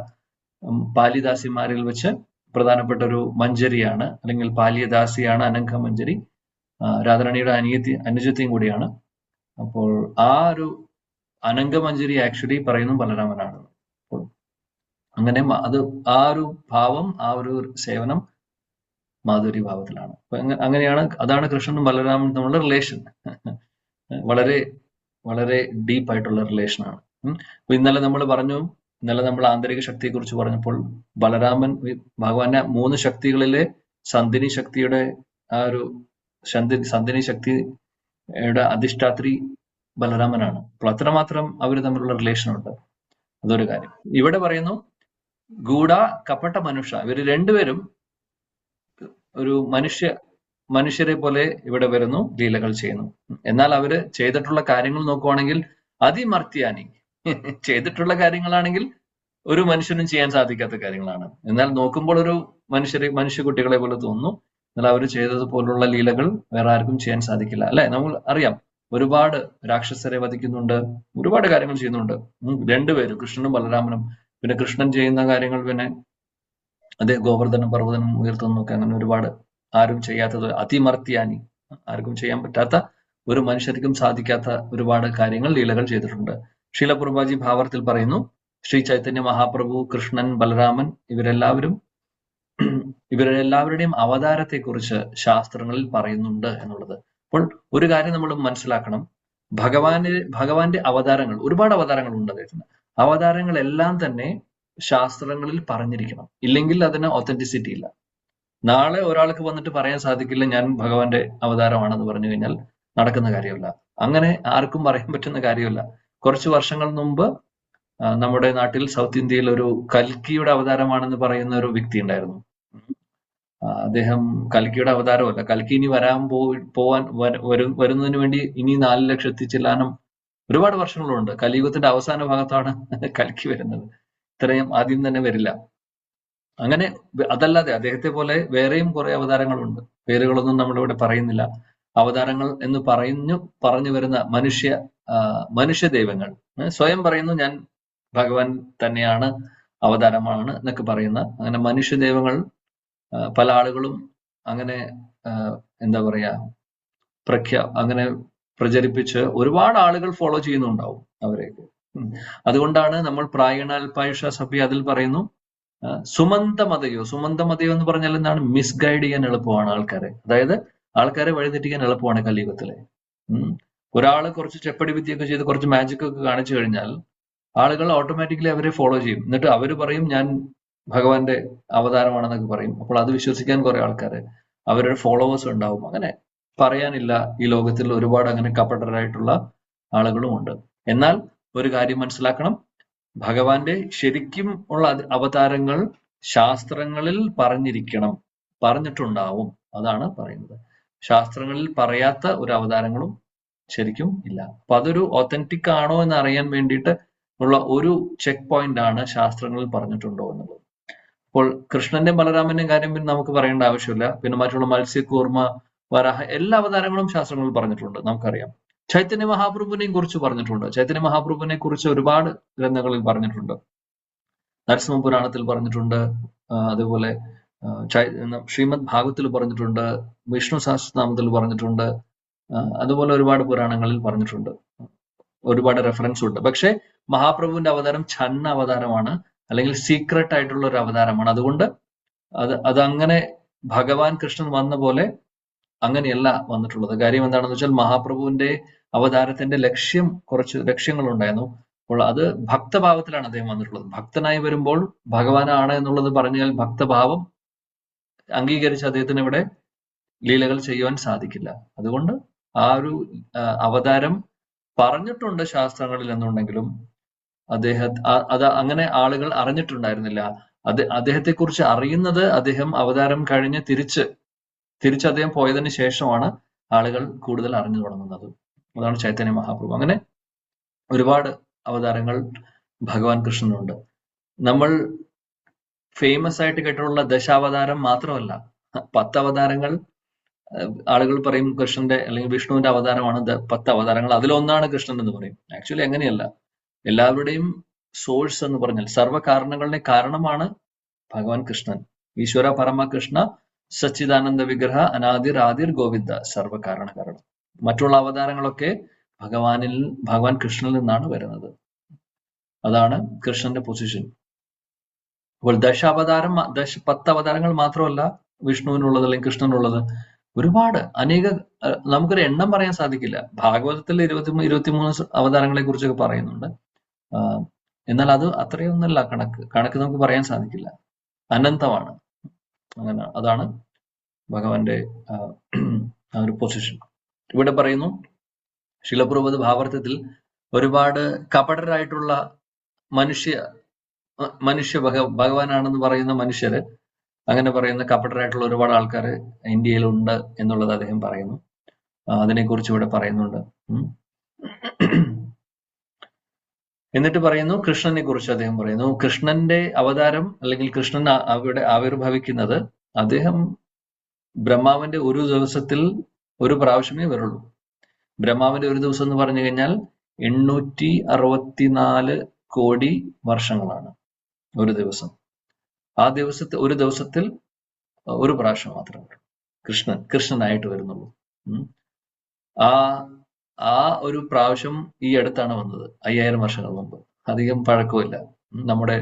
പാലിദാസിമാരിൽ വെച്ച് പ്രധാനപ്പെട്ട ഒരു മഞ്ജരിയാണ്, അല്ലെങ്കിൽ പാലിയദാസിയാണ് അനംഗമഞ്ജരി. രാധാറാണിയുടെ അനുജത്തിയും കൂടിയാണ്. അപ്പോൾ ആ ഒരു അനംഗമഞ്ജരി ആക്ച്വലി പറയുന്നു ബലരാമനാണ്. അപ്പോൾ അങ്ങനെ അത് ആ ഒരു ഭാവം, ആ ഒരു സേവനം മാധുരി ഭാവത്തിലാണ്. അപ്പൊ അങ്ങനെയാണ്, അതാണ് കൃഷ്ണനും ബലരാമനും തമ്മിലുള്ള റിലേഷൻ. വളരെ വളരെ ഡീപ്പ് ആയിട്ടുള്ള റിലേഷനാണ്. അപ്പൊ ഇന്നലെ നമ്മൾ ആന്തരിക ശക്തിയെ കുറിച്ച് പറഞ്ഞപ്പോൾ, ബലരാമൻ ഭഗവാന്റെ 3 ശക്തികളിലെ സന്ധിനി ശക്തിയുടെ ആ ഒരു സന്ധിനി ശക്തിയുടെ അധിഷ്ഠാത്രി ബലരാമനാണ്. അപ്പോൾ അത്രമാത്രം അവർ തമ്മിലുള്ള റിലേഷൻ ഉണ്ട്. അതൊരു കാര്യം. ഇവിടെ പറയുന്നു ഗൂഢ കപട മനുഷ്യ, ഇവര് രണ്ടുപേരും ഒരു മനുഷ്യരെ പോലെ ഇവിടെ വരുന്നു, ലീലകൾ ചെയ്യുന്നു. എന്നാൽ അവര് ചെയ്തിട്ടുള്ള കാര്യങ്ങൾ നോക്കുവാണെങ്കിൽ അതിമർത്യാനി ചെയ്തിട്ടുള്ള കാര്യങ്ങളാണെങ്കിൽ ഒരു മനുഷ്യനും ചെയ്യാൻ സാധിക്കാത്ത കാര്യങ്ങളാണ്. എന്നാൽ നോക്കുമ്പോൾ ഒരു മനുഷ്യ കുട്ടികളെ പോലെ തോന്നുന്നു. എന്നാൽ അവർ ചെയ്തതുപോലുള്ള ലീലകൾ വേറെ ആർക്കും ചെയ്യാൻ സാധിക്കില്ല, അല്ലെ? നമ്മൾ അറിയാം, ഒരുപാട് രാക്ഷസരെ വധിക്കുന്നുണ്ട്, ഒരുപാട് കാര്യങ്ങൾ ചെയ്യുന്നുണ്ട് രണ്ടുപേരും, കൃഷ്ണനും ബലരാമനും. പിന്നെ കൃഷ്ണൻ ചെയ്യുന്ന കാര്യങ്ങൾ, പിന്നെ അതേ ഗോവർദ്ധനം പർവ്വതനം ഉയർത്തുന്നൊക്കെ, അങ്ങനെ ഒരുപാട് ആരും ചെയ്യാത്തത്, അതിമർത്യാനി, ആർക്കും ചെയ്യാൻ പറ്റാത്ത, ഒരു മനുഷ്യർക്കും സാധിക്കാത്ത ഒരുപാട് കാര്യങ്ങൾ, ലീലകൾ ചെയ്തിട്ടുണ്ട്. ശീല പ്രഭുപാദി ഭാവാർത്ഥത്തിൽ പറയുന്നു, ശ്രീ ചൈതന്യ മഹാപ്രഭു, കൃഷ്ണൻ, ബലരാമൻ ഇവരെല്ലാവരുടെയും അവതാരത്തെക്കുറിച്ച് ശാസ്ത്രങ്ങളിൽ പറയുന്നുണ്ട് എന്നുള്ളത്. അപ്പോൾ ഒരു കാര്യം നമ്മൾ മനസ്സിലാക്കണം, ഭഗവാന്റെ അവതാരങ്ങൾ, ഒരുപാട് അവതാരങ്ങളുണ്ട് അദ്ദേഹത്തിന്. അവതാരങ്ങളെല്ലാം തന്നെ ശാസ്ത്രങ്ങളിൽ പറഞ്ഞിരിക്കണം, ഇല്ലെങ്കിൽ അതിന് ഒത്തന്റിസിറ്റി ഇല്ല. നാളെ ഒരാൾക്ക് വന്നിട്ട് പറയാൻ സാധിക്കില്ല ഞാൻ ഭഗവാന്റെ അവതാരമാണെന്ന് പറഞ്ഞു കഴിഞ്ഞാൽ നടക്കുന്ന കാര്യമല്ല. അങ്ങനെ ആർക്കും പറയാൻ പറ്റുന്ന കാര്യമല്ല. കുറച്ച് വർഷങ്ങൾ മുമ്പ് നമ്മുടെ നാട്ടിൽ സൗത്ത് ഇന്ത്യയിൽ ഒരു കൽക്കിയുടെ അവതാരമാണെന്ന് പറയുന്ന ഒരു വ്യക്തി ഉണ്ടായിരുന്നു. അദ്ദേഹം കൽക്കിയുടെ അവതാരമല്ല, കൽക്കി ഇനി വരുന്നതിന് വേണ്ടി ഇനി 4 ലക്ഷം എത്തിച്ചെല്ലാനും ഒരുപാട് വർഷങ്ങളുണ്ട്. കലിയുഗത്തിന്റെ അവസാന ഭാഗത്താണ് കൽക്കി വരുന്നത്, ഇത്രയും ആദ്യം തന്നെ വരില്ല. അങ്ങനെ അതല്ലാതെ അദ്ദേഹത്തെ പോലെ വേറെയും കുറെ അവതാരങ്ങളുണ്ട്, പേരുകളൊന്നും നമ്മളിവിടെ പറയുന്നില്ല. അവതാരങ്ങൾ എന്ന് പറഞ്ഞു വരുന്ന മനുഷ്യ ദൈവങ്ങൾ സ്വയം പറയുന്നു ഞാൻ ഭഗവാൻ തന്നെയാണ്, അവതാരമാണ് എന്നൊക്കെ പറയുന്ന അങ്ങനെ മനുഷ്യ ദൈവങ്ങൾ പല ആളുകളും അങ്ങനെ എന്താ പറയാ അങ്ങനെ പ്രചരിപ്പിച്ച് ഒരുപാട് ആളുകൾ ഫോളോ ചെയ്യുന്നുണ്ടാവും അവരെയൊക്കെ. അതുകൊണ്ടാണ് നമ്മൾ പ്രായണാൽപായുഷ സഭ്യ അതിൽ പറയുന്നു സുമന്തമതയോ എന്ന് പറഞ്ഞാൽ എന്താണ്? മിസ്ഗൈഡ് ചെയ്യാൻ എളുപ്പമാണ് ആൾക്കാരെ, അതായത് ആൾക്കാരെ വഴിതെറ്റിക്കാൻ എളുപ്പമാണ് കലിയുഗത്തിലെ. ഒരാള് കുറച്ച് ചെപ്പടി വിദ്യയൊക്കെ ചെയ്ത് കുറച്ച് മാജിക് ഒക്കെ കാണിച്ചു കഴിഞ്ഞാൽ ആളുകൾ ഓട്ടോമാറ്റിക്കലി അവരെ ഫോളോ ചെയ്യും. എന്നിട്ട് അവര് പറയും ഞാൻ ഭഗവാന്റെ അവതാരമാണെന്നൊക്കെ പറയും. അപ്പോൾ അത് വിശ്വസിക്കാൻ കുറെ ആൾക്കാര്, അവരുടെ ഫോളോവേഴ്സ് ഉണ്ടാവും. അങ്ങനെ പറയാനില്ല, ഈ ലോകത്തിൽ ഒരുപാട് അങ്ങനെ കപടരായിട്ടുള്ള ആളുകളും ഉണ്ട്. എന്നാൽ ഒരു കാര്യം മനസ്സിലാക്കണം, ഭഗവാന്റെ ശരിക്കും ഉള്ള അവതാരങ്ങൾ ശാസ്ത്രങ്ങളിൽ പറഞ്ഞിട്ടുണ്ടാവും, അതാണ് പറയുന്നത്. ശാസ്ത്രങ്ങളിൽ പറയാത്ത ഒരു അവതാരങ്ങളും ശരിക്കും ഇല്ല. അപ്പൊ അതൊരു ഒത്തന്റിക് ആണോ എന്ന് അറിയാൻ വേണ്ടിയിട്ട് ഉള്ള ഒരു ചെക്ക് പോയിന്റ് ആണ് ശാസ്ത്രങ്ങളിൽ പറഞ്ഞിട്ടുണ്ടോ എന്നുള്ളത്. അപ്പോൾ കൃഷ്ണന്റെ ബലരാമന്റെയും കാര്യം പിന്നെ നമുക്ക് പറയേണ്ട ആവശ്യമില്ല. പിന്നെ മറ്റുള്ള മത്സ്യകൂർമ്മ, വരാഹ, എല്ലാ അവതാരങ്ങളും ശാസ്ത്രങ്ങളിൽ പറഞ്ഞിട്ടുണ്ട്, നമുക്കറിയാം. ചൈതന്യ മഹാപ്രഭുവിനെയും കുറിച്ച് പറഞ്ഞിട്ടുണ്ട്. ചൈതന്യ മഹാപ്രഭുവിനെ കുറിച്ച് ഒരുപാട് ഗ്രന്ഥങ്ങളിൽ പറഞ്ഞിട്ടുണ്ട്. നരസിംഹപുരാണത്തിൽ പറഞ്ഞിട്ടുണ്ട്, അതുപോലെ ശ്രീമദ് ഭാഗവത്തിൽ പറഞ്ഞിട്ടുണ്ട്, വിഷ്ണു സഹസ്രനാമത്തിൽ പറഞ്ഞിട്ടുണ്ട്, അതുപോലെ ഒരുപാട് പുരാണങ്ങളിൽ പറഞ്ഞിട്ടുണ്ട്, ഒരുപാട് റെഫറൻസ് ഉണ്ട്. പക്ഷെ മഹാപ്രഭുവിന്റെ അവതാരം ഛന്ന അവതാരമാണ്, അല്ലെങ്കിൽ സീക്രട്ട് ആയിട്ടുള്ള ഒരു അവതാരമാണ്. അതുകൊണ്ട് അതങ്ങനെ ഭഗവാൻ കൃഷ്ണൻ വന്ന പോലെ അങ്ങനെയല്ല വന്നിട്ടുള്ളത്. കാര്യം എന്താണെന്ന് വെച്ചാൽ മഹാപ്രഭുവിന്റെ അവതാരത്തിന്റെ കുറച്ച് ലക്ഷ്യങ്ങളുണ്ടായിരുന്നു. അപ്പോൾ അത് ഭക്തഭാവത്തിലാണ് അദ്ദേഹം വന്നിട്ടുള്ളത്. ഭക്തനായി വരുമ്പോൾ ഭഗവാനാണ് എന്നുള്ളത് പറഞ്ഞാൽ ഭക്തഭാവം അംഗീകരിച്ച് അദ്ദേഹത്തിന് ഇവിടെ ലീലകൾ ചെയ്യുവാൻ സാധിക്കില്ല. അതുകൊണ്ട് ആ ഒരു അവതാരം പറഞ്ഞിട്ടുണ്ട് ശാസ്ത്രങ്ങളിൽ എന്നുണ്ടെങ്കിലും അത് അങ്ങനെ ആളുകൾ അറിഞ്ഞിട്ടുണ്ടായിരുന്നില്ല. അദ്ദേഹത്തെ കുറിച്ച് അറിയുന്നത് അദ്ദേഹം അവതാരം കഴിഞ്ഞ് തിരിച്ച് അദ്ദേഹം പോയതിനു ശേഷമാണ് ആളുകൾ കൂടുതൽ അറിഞ്ഞു തുടങ്ങുന്നത്. അതാണ് ചൈതന്യ മഹാപ്രഭു. അങ്ങനെ ഒരുപാട് അവതാരങ്ങൾ ഭഗവാൻ കൃഷ്ണനുണ്ട്. നമ്മൾ ഫേമസ് ആയിട്ട് കേട്ടിട്ടുള്ള ദശാവതാരം മാത്രമല്ല, 10 അവതാരങ്ങൾ ആളുകൾ പറയും കൃഷ്ണന്റെ അല്ലെങ്കിൽ വിഷ്ണുവിന്റെ അവതാരമാണ് 10 അവതാരങ്ങൾ, അതിലൊന്നാണ് കൃഷ്ണൻ എന്ന് പറയും. ആക്ച്വലി അങ്ങനെയല്ല. എല്ലാവരുടെയും സോഴ്സ് എന്ന് പറഞ്ഞാൽ സർവ്വകാരണങ്ങളുടെ കാരണമാണ് ഭഗവാൻ കൃഷ്ണൻ. ഈശ്വര പരമകൃഷ്ണ സച്ചിദാനന്ദ വിഗ്രഹ അനാദിർ ആദിർ ഗോവിന്ദ സർവ്വകാരണ കാരണം. മറ്റുള്ള അവതാരങ്ങളൊക്കെ ഭഗവാൻ കൃഷ്ണനിൽ നിന്നാണ് വരുന്നത്. അതാണ് കൃഷ്ണന്റെ പൊസിഷൻ. അപ്പോൾ 10 അവതാരങ്ങൾ മാത്രമല്ല വിഷ്ണുവിനുള്ളത് അല്ലെങ്കിൽ കൃഷ്ണനുള്ളത്. ഒരുപാട് നമുക്കൊരു എണ്ണം പറയാൻ സാധിക്കില്ല. ഭാഗവതത്തിൽ 23 അവതാരങ്ങളെ കുറിച്ചൊക്കെ പറയുന്നുണ്ട്. എന്നാൽ അത് അത്രയൊന്നല്ല കണക്ക് നമുക്ക് പറയാൻ സാധിക്കില്ല. അനന്തമാണ്. അങ്ങനെ അതാണ് ഭഗവാന്റെ ഒരു പൊസിഷൻ. ഇവിടെ പറയുന്നു ശീല പ്രഭുപാദ് ഭാവാർത്ഥത്തിൽ ഒരുപാട് കപടരായിട്ടുള്ള മനുഷ്യ ഭഗവാനാണെന്ന് പറയുന്ന മനുഷ്യര്, അങ്ങനെ പറയുന്ന കപടരായിട്ടുള്ള ഒരുപാട് ആൾക്കാർ ഇന്ത്യയിലുണ്ട് എന്നുള്ളത് അദ്ദേഹം പറയുന്നു. അതിനെക്കുറിച്ച് ഇവിടെ പറയുന്നുണ്ട്. എന്നിട്ട് പറയുന്നു കൃഷ്ണനെ കുറിച്ച് അദ്ദേഹം പറയുന്നു. കൃഷ്ണന്റെ അവതാരം അല്ലെങ്കിൽ കൃഷ്ണൻ അവിടെ ആവിർഭവിക്കുന്നത് അദ്ദേഹം ബ്രഹ്മാവിന്റെ ഒരു ദിവസത്തിൽ ഒരു പ്രാവശ്യമേ വരുള്ളൂ. ബ്രഹ്മാവിന്റെ ഒരു ദിവസം എന്ന് പറഞ്ഞു കഴിഞ്ഞാൽ 864 കോടി വർഷങ്ങളാണ് ഒരു ദിവസം. ഒരു ദിവസത്തിൽ ഒരു പ്രാവശ്യം മാത്രമേ കൃഷ്ണനായിട്ട് വരുന്നുള്ളൂ. ആ ഒരു പ്രാവശ്യം ഈ അടുത്താണ് വന്നത്, 5000 വർഷങ്ങൾ മുമ്പ്. അധികം പഴക്കമില്ല. നമ്മുടെ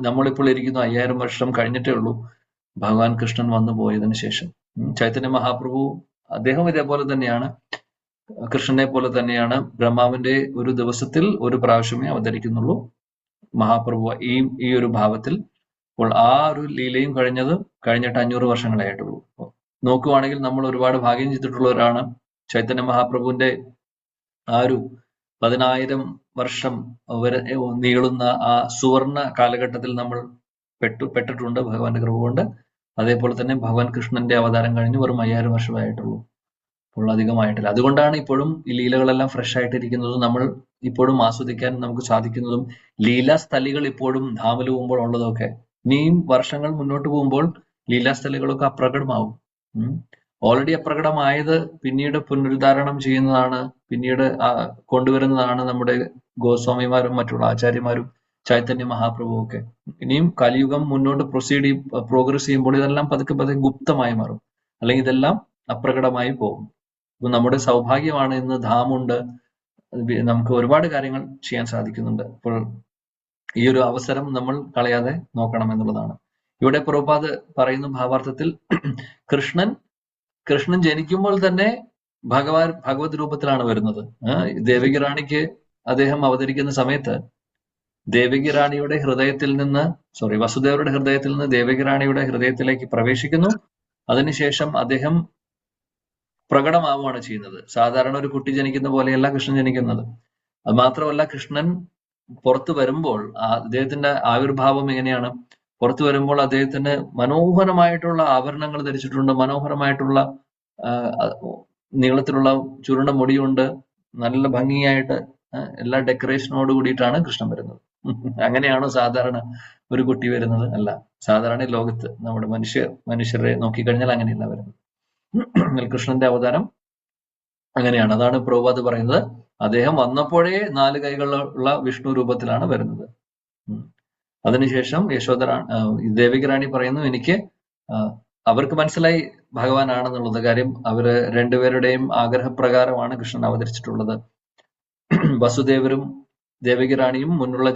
നമ്മളിപ്പോൾ ഇരിക്കുന്ന 5000 വർഷം കഴിഞ്ഞിട്ടേ ഉള്ളൂ ഭഗവാൻ കൃഷ്ണൻ വന്നു പോയതിനു ശേഷം. ചൈതന്യ മഹാപ്രഭു അദ്ദേഹം ഇതേപോലെ തന്നെയാണ്, കൃഷ്ണനെ പോലെ തന്നെയാണ്. ബ്രഹ്മാവിന്റെ ഒരു ദിവസത്തിൽ ഒരു പ്രാവശ്യമേ അവതരിക്കുന്നുള്ളൂ മഹാപ്രഭു ഈ ഒരു ഭാവത്തിൽ. അപ്പോൾ ആ ഒരു ലീലയും കഴിഞ്ഞിട്ട് 500 വർഷങ്ങളായിട്ടുള്ളൂ. നോക്കുവാണെങ്കിൽ നമ്മൾ ഒരുപാട് ഭാഗ്യം ചെയ്തിട്ടുള്ളവരാണ്. ചൈതന്യ മഹാപ്രഭുവിന്റെ ആ ഒരു 10,000 വർഷം വരെ നീളുന്ന ആ സുവർണ കാലഘട്ടത്തിൽ നമ്മൾ പെട്ടിട്ടുണ്ട് ഭഗവാന്റെ കൃപ കൊണ്ട്. അതേപോലെ തന്നെ ഭഗവാൻ കൃഷ്ണന്റെ അവതാരം കഴിഞ്ഞ് വെറും 5000 വർഷമായിട്ടുള്ളൂ. അപ്പോൾ അധികമായിട്ടില്ല. അതുകൊണ്ടാണ് ഇപ്പോഴും ഈ ലീലകളെല്ലാം ഫ്രഷ് ആയിട്ടിരിക്കുന്നതും നമ്മൾ ഇപ്പോഴും ആസ്വദിക്കാൻ നമുക്ക് സാധിക്കുന്നതും. ലീലാസ്ഥലികൾ ഇപ്പോഴും ധാമിൽ പോകുമ്പോൾ ഉള്ളതൊക്കെ ഇനിയും വർഷങ്ങൾ മുന്നോട്ട് പോകുമ്പോൾ ലീലാസ്ഥലികളൊക്കെ അപ്രകടമാവും. ഓൾറെഡി അപ്രകടമായത് പിന്നീട് പുനരുദ്ധാരണം ചെയ്യുന്നതാണ്, പിന്നീട് കൊണ്ടുവരുന്നതാണ് നമ്മുടെ ഗോസ്വാമിമാരും മറ്റുള്ള ആചാര്യമാരും ചൈതന്യ മഹാപ്രഭു ഒക്കെ. ഇനിയും കലിയുഗം മുന്നോട്ട് പ്രോഗ്രസ് ചെയ്യുമ്പോൾ ഇതെല്ലാം പതുക്കെ ഗുപ്തമായി മാറും, അല്ലെങ്കിൽ ഇതെല്ലാം അപ്രകടമായി പോകും. അപ്പൊ നമ്മുടെ സൗഭാഗ്യമാണ് ഇന്ന് ധാമുണ്ട്, നമുക്ക് ഒരുപാട് കാര്യങ്ങൾ ചെയ്യാൻ സാധിക്കുന്നുണ്ട്. അപ്പോൾ ഈ ഒരു അവസരം നമ്മൾ കളയാതെ നോക്കണം എന്നുള്ളതാണ്. ഇവിടെ പ്രഭുപാദ് പറയുന്ന ഭാവാർത്ഥത്തിൽ കൃഷ്ണൻ ജനിക്കുമ്പോൾ തന്നെ ഭഗവത് രൂപത്തിലാണ് വരുന്നത്. ദേവകി റാണിക്ക് അദ്ദേഹം അവതരിക്കുന്ന സമയത്ത് ദേവകി റാണിയുടെ വസുദേവരുടെ ഹൃദയത്തിൽ നിന്ന് ദേവകി റാണിയുടെ ഹൃദയത്തിലേക്ക് പ്രവേശിക്കുന്നു. അതിനുശേഷം അദ്ദേഹം പ്രകടമാവുകയാണ് ചെയ്യുന്നത്. സാധാരണ ഒരു കുട്ടി ജനിക്കുന്ന പോലെയല്ല കൃഷ്ണൻ ജനിക്കുന്നത്. അത് മാത്രമല്ല, കൃഷ്ണൻ പുറത്തു വരുമ്പോൾ അദ്ദേഹത്തിന്റെ ആവിർഭാവം എങ്ങനെയാണ്? പുറത്തു വരുമ്പോൾ അദ്ദേഹത്തിന് മനോഹരമായിട്ടുള്ള ആഭരണങ്ങൾ ധരിച്ചിട്ടുണ്ട്, മനോഹരമായിട്ടുള്ള നീളത്തിലുള്ള ചുരുണ്ട മുടിയുണ്ട്, നല്ല ഭംഗിയായിട്ട് എല്ലാ ഡെക്കറേഷനോട് കൂടിയിട്ടാണ് കൃഷ്ണൻ വരുന്നത്. അങ്ങനെയാണോ സാധാരണ ഒരു കുട്ടി വരുന്നത്? അല്ല. സാധാരണ ലോകത്ത് നമ്മുടെ മനുഷ്യരെ നോക്കിക്കഴിഞ്ഞാൽ അങ്ങനെയല്ല വരുന്നത്. കൃഷ്ണന്റെ അവതാരം അങ്ങനെയാണ്. അതാണ് പ്രഭുപാദ് പറയുന്നത്, അദ്ദേഹം വന്നപ്പോഴേ 4 കൈകളുള്ള വിഷ്ണു രൂപത്തിലാണ് വരുന്നത്. അതിനുശേഷം ദേവിക റാണി പറയുന്നു, എനിക്ക് അവർക്ക് മനസ്സിലായി ഭഗവാനാണെന്നുള്ളത്. കാര്യം അവര് രണ്ടുപേരുടെയും ആഗ്രഹപ്രകാരമാണ് കൃഷ്ണൻ അവതരിച്ചിട്ടുള്ളത്. വസുദേവരും ദേവകി റാണിയും മുന്നുള്ള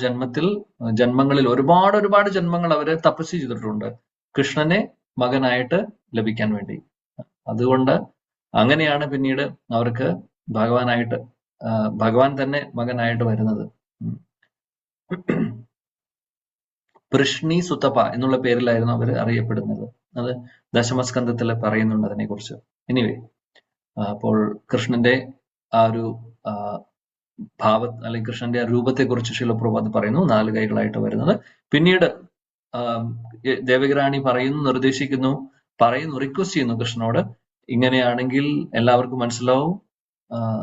ജന്മങ്ങളിൽ ഒരുപാട് ജന്മങ്ങൾ അവര് തപസ് ചെയ്തിട്ടുണ്ട് കൃഷ്ണനെ മകനായിട്ട് ലഭിക്കാൻ വേണ്ടി. അതുകൊണ്ട് അങ്ങനെയാണ് പിന്നീട് അവർക്ക് ഭഗവാൻ തന്നെ മകനായിട്ട് വരുന്നത്. പൃഷ്ണി സുതപ എന്നുള്ള പേരിലായിരുന്നു അവർ അറിയപ്പെടുന്നത്. അത് ദശമസ്കന്ധത്തിൽ പറയുന്നുണ്ട് അതിനെക്കുറിച്ച്. എനിവേ, അപ്പോൾ കൃഷ്ണന്റെ ആ ഒരു അല്ലെങ്കിൽ കൃഷ്ണന്റെ രൂപത്തെ കുറിച്ച് ശീല പ്രഭുപാദ് പറയുന്നു, 4 കൈകളായിട്ട് വരുന്നത്. പിന്നീട് ദേവകിറാണി നിർദ്ദേശിക്കുന്നു, റിക്വസ്റ്റ് ചെയ്യുന്നു കൃഷ്ണനോട്, ഇങ്ങനെയാണെങ്കിൽ എല്ലാവർക്കും മനസ്സിലാവും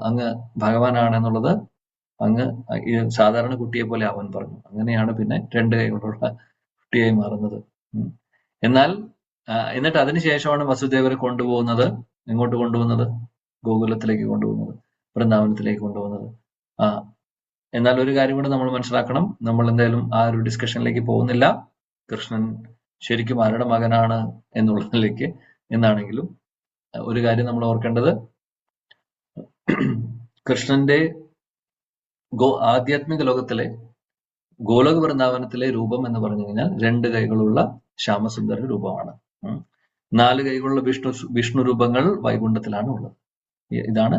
അങ്ങ് ഭഗവാനാണെന്നുള്ളത്. അങ്ങ് സാധാരണ കുട്ടിയെ പോലെ ആവാൻ പറഞ്ഞു. അങ്ങനെയാണ് പിന്നെ 2 കൈകളുള്ള കുട്ടിയായി മാറുന്നത്. എന്നിട്ട് അതിനുശേഷമാണ് വസുദേവരെ കൊണ്ടുപോകുന്നത്. എങ്ങോട്ട് കൊണ്ടുപോകുന്നത്? ഗോകുലത്തിലേക്ക് കൊണ്ടുപോകുന്നത്, വൃന്ദാവനത്തിലേക്ക് കൊണ്ടുപോകുന്നത്. എന്നാൽ ഒരു കാര്യം കൂടെ നമ്മൾ മനസ്സിലാക്കണം. നമ്മൾ എന്തായാലും ആ ഒരു ഡിസ്കഷനിലേക്ക് പോകുന്നില്ല, കൃഷ്ണൻ ശരിക്കും ആരുടെ മകനാണ് എന്നുള്ളതിലേക്ക്. എന്നാണെങ്കിലും ഒരു കാര്യം നമ്മൾ ഓർക്കേണ്ടത്, കൃഷ്ണന്റെ ആധ്യാത്മിക ലോകത്തിലെ ഗോലോക വൃന്ദാവനത്തിലെ രൂപം എന്ന് പറഞ്ഞു കഴിഞ്ഞാൽ 2 കൈകളുള്ള ശ്യാമസുന്ദര രൂപമാണ്. 4 കൈകളുള്ള വിഷ്ണു രൂപങ്ങൾ വൈകുണ്ഠത്തിലാണ് ഉള്ളത്. ഇതാണ്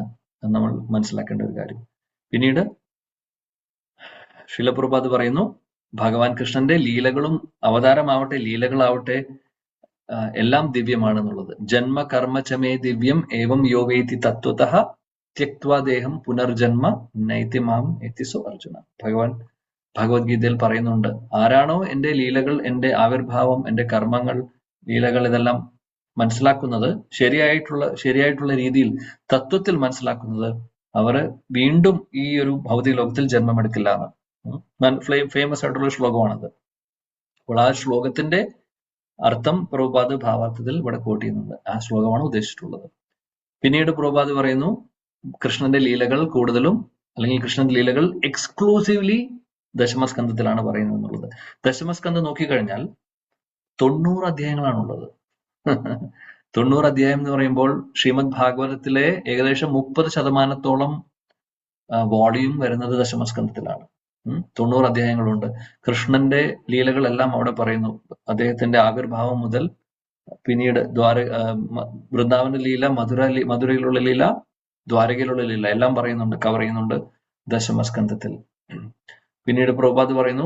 നമ്മൾ മനസ്സിലാക്കേണ്ട ഒരു കാര്യം. പിന്നീട് ശിലപ്രഭുപാദ് പറയുന്നു, ഭഗവാൻ കൃഷ്ണന്റെ ലീലകളും അവതാരമാവട്ടെ ലീലകളാവട്ടെ എല്ലാം ദിവ്യമാണെന്നുള്ളത്. ജന്മ കർമ്മചമേ ദിവ്യം ഏവം യോവേതി തത്വതഃ ത്യക്ത്വാ ദേഹം പുനർജന്മ നൈതി മാം എത്തിസോ അർജുന. ഭഗവാൻ ഭഗവത്ഗീതയിൽ പറയുന്നുണ്ട്, ആരാണോ എന്റെ ലീലകൾ, എന്റെ ആവിർഭാവം, എന്റെ കർമ്മങ്ങൾ, ലീലകൾ ഇതെല്ലാം മനസ്സിലാക്കുന്നത്, ശരിയായിട്ടുള്ള രീതിയിൽ തത്വത്തിൽ മനസ്സിലാക്കുന്നത്, അവർ വീണ്ടും ഈ ഒരു ഭൗതിക ലോകത്തിൽ ജന്മമെടുക്കില്ല എന്ന്. ഫേമസ് ആയിട്ടുള്ള ശ്ലോകമാണത്. അപ്പോൾ ആ ശ്ലോകത്തിന്റെ അർത്ഥം പ്രഭുപാദ് ഭാവാർത്ഥത്തിൽ ഇവിടെ കോട്ട് ചെയ്യുന്നുണ്ട്. ആ ശ്ലോകമാണ് ഉദ്ദേശിച്ചിട്ടുള്ളത്. പിന്നീട് പ്രഭുപാദ് പറയുന്നു, കൃഷ്ണന്റെ ലീലകൾ കൂടുതലും, അല്ലെങ്കിൽ കൃഷ്ണന്റെ ലീലകൾ എക്സ്ക്ലൂസീവ്ലി ദശമസ്കന്ധത്തിലാണ് പറയുന്നത് എന്നുള്ളത്. ദശമസ്കന്ധം നോക്കിക്കഴിഞ്ഞാൽ 90 അധ്യായങ്ങളാണുള്ളത്. 90 അധ്യായം എന്ന് പറയുമ്പോൾ ശ്രീമദ് ഭാഗവതത്തിലെ ഏകദേശം 30% വോളിയം വരുന്നത് ദശമസ്കന്ധത്തിലാണ്. 90 അധ്യായങ്ങളുണ്ട്. കൃഷ്ണന്റെ ലീലകളെല്ലാം അവിടെ പറയുന്നു. അദ്ദേഹത്തിന്റെ ആവിർഭാവം മുതൽ പിന്നീട് വൃന്ദാവന ലീല, മധുരയിലുള്ള ലീല, ദ്വാരകയിലുള്ള ലീല എല്ലാം പറയുന്നുണ്ട്, കവർ ചെയ്യുന്നുണ്ട് ദശമസ്കന്ധത്തിൽ. പിന്നീട് പ്രഭുപാദ് പറയുന്നു,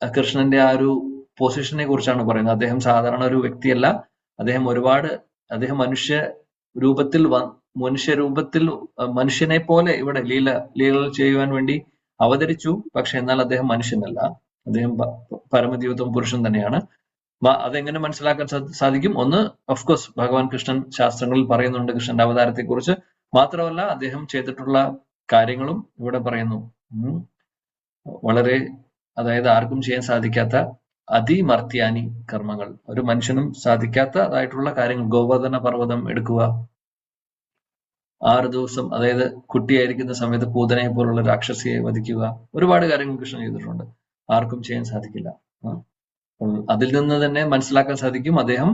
കൃഷ്ണന്റെ ആ ഒരു പൊസിഷനെ കുറിച്ചാണ് പറയുന്നത്. അദ്ദേഹം സാധാരണ ഒരു വ്യക്തിയല്ല. അദ്ദേഹം മനുഷ്യനെ പോലെ ഇവിടെ ലീലകൾ ചെയ്യുവാൻ വേണ്ടി അവതരിച്ചു. പക്ഷെ എന്നാൽ അദ്ദേഹം മനുഷ്യനല്ല, അദ്ദേഹം പരമദൈവത്വം പുരുഷൻ തന്നെയാണ്. അതെങ്ങനെ മനസ്സിലാക്കാൻ സാധിക്കും? ഒന്ന്, ഓഫ്കോഴ്സ് ഭഗവാൻ കൃഷ്ണൻ ശാസ്ത്രങ്ങളിൽ പറയുന്നുണ്ട് കൃഷ്ണന്റെ അവതാരത്തെ കുറിച്ച്. മാത്രമല്ല അദ്ദേഹം ചെയ്തിട്ടുള്ള കാര്യങ്ങളും ഇവിടെ പറയുന്നു. വളരെ, അതായത് ആർക്കും ചെയ്യാൻ സാധിക്കാത്ത അതിമർത്യാനി കർമ്മങ്ങൾ, ഒരു മനുഷ്യനും സാധിക്കാത്തതായിട്ടുള്ള കാര്യങ്ങൾ. ഗോവർദ്ധന പർവ്വതം എടുക്കുക, 6 ദിവസം, അതായത് കുട്ടിയായിരിക്കുന്ന സമയത്ത് പൂതനയെ പോലുള്ള രാക്ഷസിയെ വധിക്കുക, ഒരുപാട് കാര്യങ്ങൾ കൃഷ്ണൻ ചെയ്തിട്ടുണ്ട്. ആർക്കും ചെയ്യാൻ സാധിക്കില്ല. അതിൽ നിന്ന് തന്നെ മനസ്സിലാക്കാൻ സാധിക്കും അദ്ദേഹം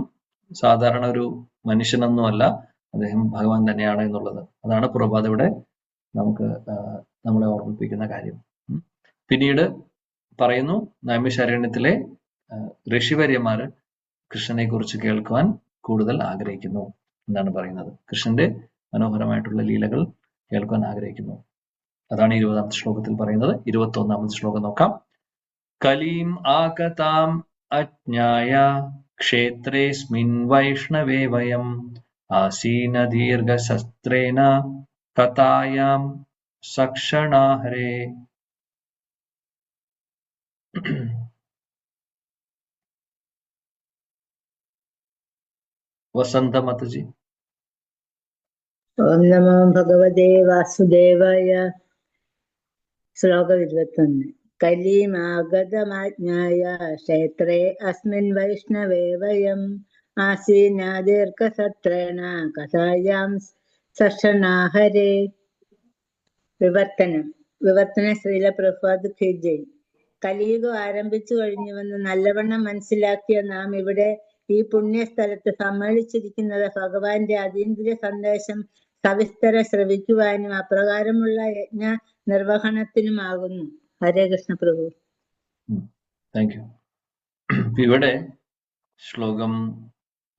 സാധാരണ ഒരു മനുഷ്യനൊന്നുമല്ല, അദ്ദേഹം ഭഗവാൻ തന്നെയാണ് എന്നുള്ളത്. അതാണ് പ്രഭുപാദ് ഇവിടെ നമ്മളെ ഓർമ്മിപ്പിക്കുന്ന കാര്യം. പിന്നീട് പറയുന്നു, നൈമിഷാരണ്യത്തിലെ ഋഷിവര്യന്മാര് കൃഷ്ണനെ കുറിച്ച് കേൾക്കുവാൻ കൂടുതൽ ആഗ്രഹിക്കുന്നു എന്നാണ് പറയുന്നത്. കൃഷ്ണന്റെ മനോഹരമായിട്ടുള്ള ലീലകൾ കേൾക്കുവാൻ ആഗ്രഹിക്കുന്നു. അതാണ് 20ാമത്തെ ശ്ലോകത്തിൽ പറയുന്നത്. 21ാമത്തെ ശ്ലോകം നോക്കാം. കലീം ആകതാം അജ്ഞായ ക്ഷേത്രേസ്മിൻ വൈഷ്ണവേ വയം ആസീന ദീർഘശസ്ത്രേണ കഥായാം സക്ഷണാഹരേ. വസന്ത മതജി. ഓം നമോ ഭഗവതേ വാസുദേവായ. ശ്ലോകം 21. കലീമാഗതമാജ്ഞായ ക്ഷേത്രേ അസ്മിൻ വൈഷ്ണവേ വയം ആസീന ദീർഘസത്രേണ കഥായാം സക്ഷണാഹരേ. വിവർത്തനം. ശ്രീല പ്രഭുപാദ് കി ജയ്. കലിയുഗം ആരംഭിച്ചു കഴിഞ്ഞുവെന്ന് നല്ലവണ്ണം മനസ്സിലാക്കിയ നാം ഇവിടെ ഈ പുണ്യസ്ഥലത്ത് സമ്മേളിച്ചിരിക്കുന്നത് ഭഗവാന്റെ അതീന്ദ്രിയ സന്ദേശം സവിസ്തരം ശ്രവിക്കുവാനും അപ്രകാരമുള്ള യജ്ഞ നിർവഹണത്തിനുമാകുന്നു. ഹരേ കൃഷ്ണ പ്രഭു. Thank you. ഇവിടെ ശ്ലോകം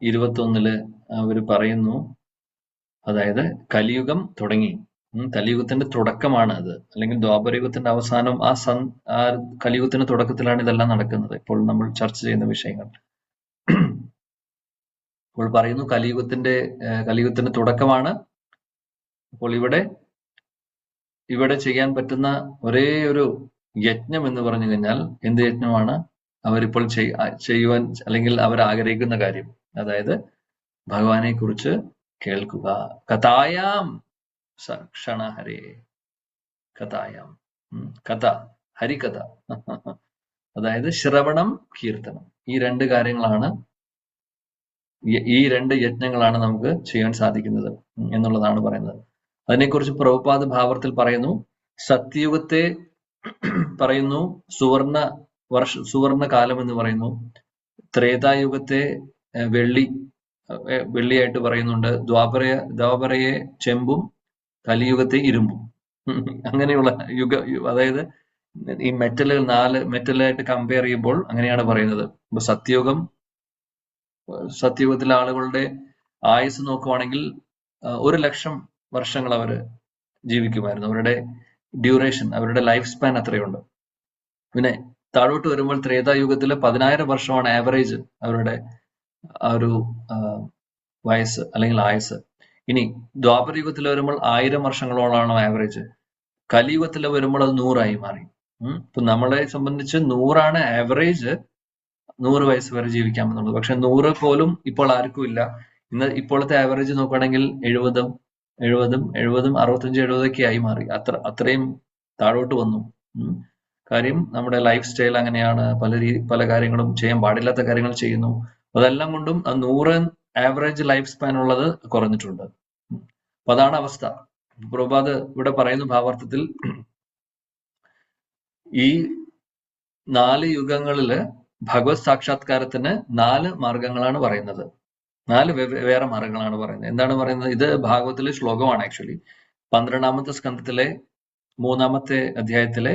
21 അവര് പറയുന്നു, അതായത് കലിയുഗം തുടങ്ങി, കലിയുഗത്തിന്റെ തുടക്കമാണ് അത്, അല്ലെങ്കിൽ ദ്വാപരയുഗത്തിന്റെ അവസാനം, ആ കലിയുഗത്തിന്റെ തുടക്കത്തിലാണ് ഇതെല്ലാം നടക്കുന്നത്. ഇപ്പോൾ നമ്മൾ ചർച്ച ചെയ്യുന്ന വിഷയങ്ങൾ. ഇപ്പോൾ പറയുന്നു കലിയുഗത്തിന്റെ തുടക്കമാണ്. അപ്പോൾ ഇവിടെ ചെയ്യാൻ പറ്റുന്ന ഒരേ ഒരു യജ്ഞം എന്ന് പറഞ്ഞു കഴിഞ്ഞാൽ എന്ത് യജ്ഞമാണ്? അവരിപ്പോൾ ചെയ്യുവാൻ അല്ലെങ്കിൽ അവർ ആഗ്രഹിക്കുന്ന കാര്യം, അതായത് ഭഗവാനെ കുറിച്ച് കേൾക്കുക. കഥായാം ക്ഷണഹരേ, കഥായാം, കഥ, ഹരികഥ, അതായത് ശ്രവണം, കീർത്തനം. ഈ രണ്ട് കാര്യങ്ങളാണ്, ഈ രണ്ട് യജ്ഞങ്ങളാണ് നമുക്ക് ചെയ്യാൻ സാധിക്കുന്നത് എന്നുള്ളതാണ് പറയുന്നത്. അതിനെക്കുറിച്ച് പ്രഭുപാദ് ഭാവത്തിൽ പറയുന്നു. സത്യയുഗത്തെ പറയുന്നു സുവർണ കാലം എന്ന് പറയുന്നു. ത്രേതായുഗത്തെ വെള്ളിയായിട്ട് പറയുന്നുണ്ട്. ദ്വാപരയെ ചെമ്പും കലിയുഗത്തെ ഇരുമ്പും. അങ്ങനെയുള്ള അതായത് ഈ മെറ്റലുകൾ 4 മെറ്റലായിട്ട് കമ്പയർ ചെയ്യുമ്പോൾ അങ്ങനെയാണ് പറയുന്നത്. ഇപ്പൊ സത്യയുഗത്തിലെ ആളുകളുടെ ആയുസ് നോക്കുവാണെങ്കിൽ 1,00,000 വർഷങ്ങൾ അവര് ജീവിക്കുമായിരുന്നു. അവരുടെ ഡ്യൂറേഷൻ, അവരുടെ ലൈഫ് സ്പാൻ അത്രയുണ്ട്. പിന്നെ താഴോട്ട് വരുമ്പോൾ ത്രേതായുഗത്തില് 10,000 വർഷമാണ് ആവറേജ് അവരുടെ ആ ഒരു വയസ്സ് അല്ലെങ്കിൽ ആയുസ്. ഇനി ദ്വാപരയുഗത്തിൽ വരുമ്പോൾ 1000 വർഷങ്ങളോളാണ് ആവറേജ്. കലിയുഗത്തിൽ വരുമ്പോൾ അത് 100 മാറി. ഇപ്പൊ നമ്മളെ സംബന്ധിച്ച് 100 ആവറേജ്, 100 വയസ്സ് വരെ ജീവിക്കാമെന്നുള്ളത്. പക്ഷെ 100 പോലും ഇപ്പോൾ ആർക്കും ഇല്ല. ഇപ്പോഴത്തെ ആവറേജ് നോക്കുകയാണെങ്കിൽ 70, 65, 70 ആയി മാറി. അത്രയും താഴോട്ട് വന്നു. കാര്യം നമ്മുടെ ലൈഫ് സ്റ്റൈൽ അങ്ങനെയാണ്. പല കാര്യങ്ങളും ചെയ്യാൻ പാടില്ലാത്ത കാര്യങ്ങൾ ചെയ്യുന്നു. അതെല്ലാം കൊണ്ടും 100 ആവറേജ് ലൈഫ് സ്പാൻ ഉള്ളത് കുറഞ്ഞിട്ടുണ്ട്. അപ്പൊ അതാണ് അവസ്ഥ. പ്രഭുപാദ് ഇവിടെ പറയുന്ന ഭാവാർത്ഥത്തിൽ ഈ 4 യുഗങ്ങളില് ഭഗവത് സാക്ഷാത്കാരത്തിന് 4 മാർഗങ്ങളാണ് പറയുന്നത്. 4 വേറെ മാർഗങ്ങളാണ് പറയുന്നത്. എന്താണ് പറയുന്നത്? ഇത് ഭാഗവത്തിലെ ശ്ലോകമാണ്. ആക്ച്വലി 12ാമത്തെ സ്കന്ധത്തിലെ 3ാമത്തെ അധ്യായത്തിലെ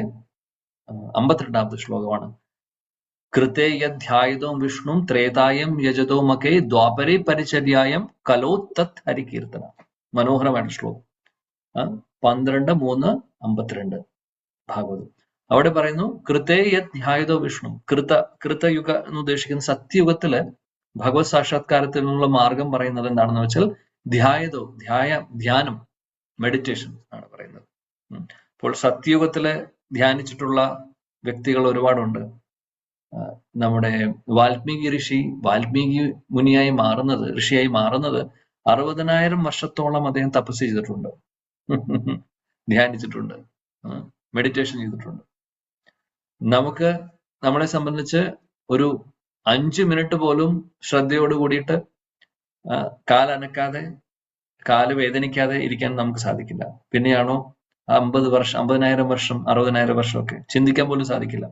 52ാമത്തെ ശ്ലോകമാണ്. കൃതേ യധ്യായതോം വിഷ്ണും ത്രേതായം യജതോ മകേ ദ്വാപരേ പരിചര്യായം കലോ തത് ഹരികീർത്തന. മനോഹരമായിട്ടുള്ള ശ്ലോകം. 12, 3, 52 ഭാഗവതം. അവിടെ പറയുന്നു കൃതേ യധ്യായതോ വിഷ്ണു. കൃതയുഗ എന്ന് ഉദ്ദേശിക്കുന്ന സത്യയുഗത്തില് ഭഗവത് സാക്ഷാത്കാരത്തിനുള്ള മാർഗം പറയുന്നത് എന്താണെന്ന് വെച്ചാൽ ധ്യാനം, മെഡിറ്റേഷൻ ആണ് പറയുന്നത്. അപ്പോൾ സത്യയുഗത്തില് ധ്യാനിച്ചിട്ടുള്ള വ്യക്തികൾ ഒരുപാടുണ്ട്. നമ്മുടെ വാൽമീകി മുനിയായി മാറുന്നത്, ഋഷിയായി മാറുന്നത് 60,000 വർഷത്തോളം അദ്ദേഹം തപസ് ചെയ്തിട്ടുണ്ട്, ധ്യാനിച്ചിട്ടുണ്ട്, മെഡിറ്റേഷൻ ചെയ്തിട്ടുണ്ട്. നമ്മളെ സംബന്ധിച്ച് ഒരു 5 മിനിറ്റ് പോലും ശ്രദ്ധയോട് കൂടിയിട്ട് കാലനക്കാതെ, കാല് വേദനിക്കാതെ ഇരിക്കാൻ നമുക്ക് സാധിക്കില്ല. പിന്നെയാണോ 50,000 വർഷം, 60,000 വർഷമൊക്കെ ചിന്തിക്കാൻ പോലും സാധിക്കില്ല.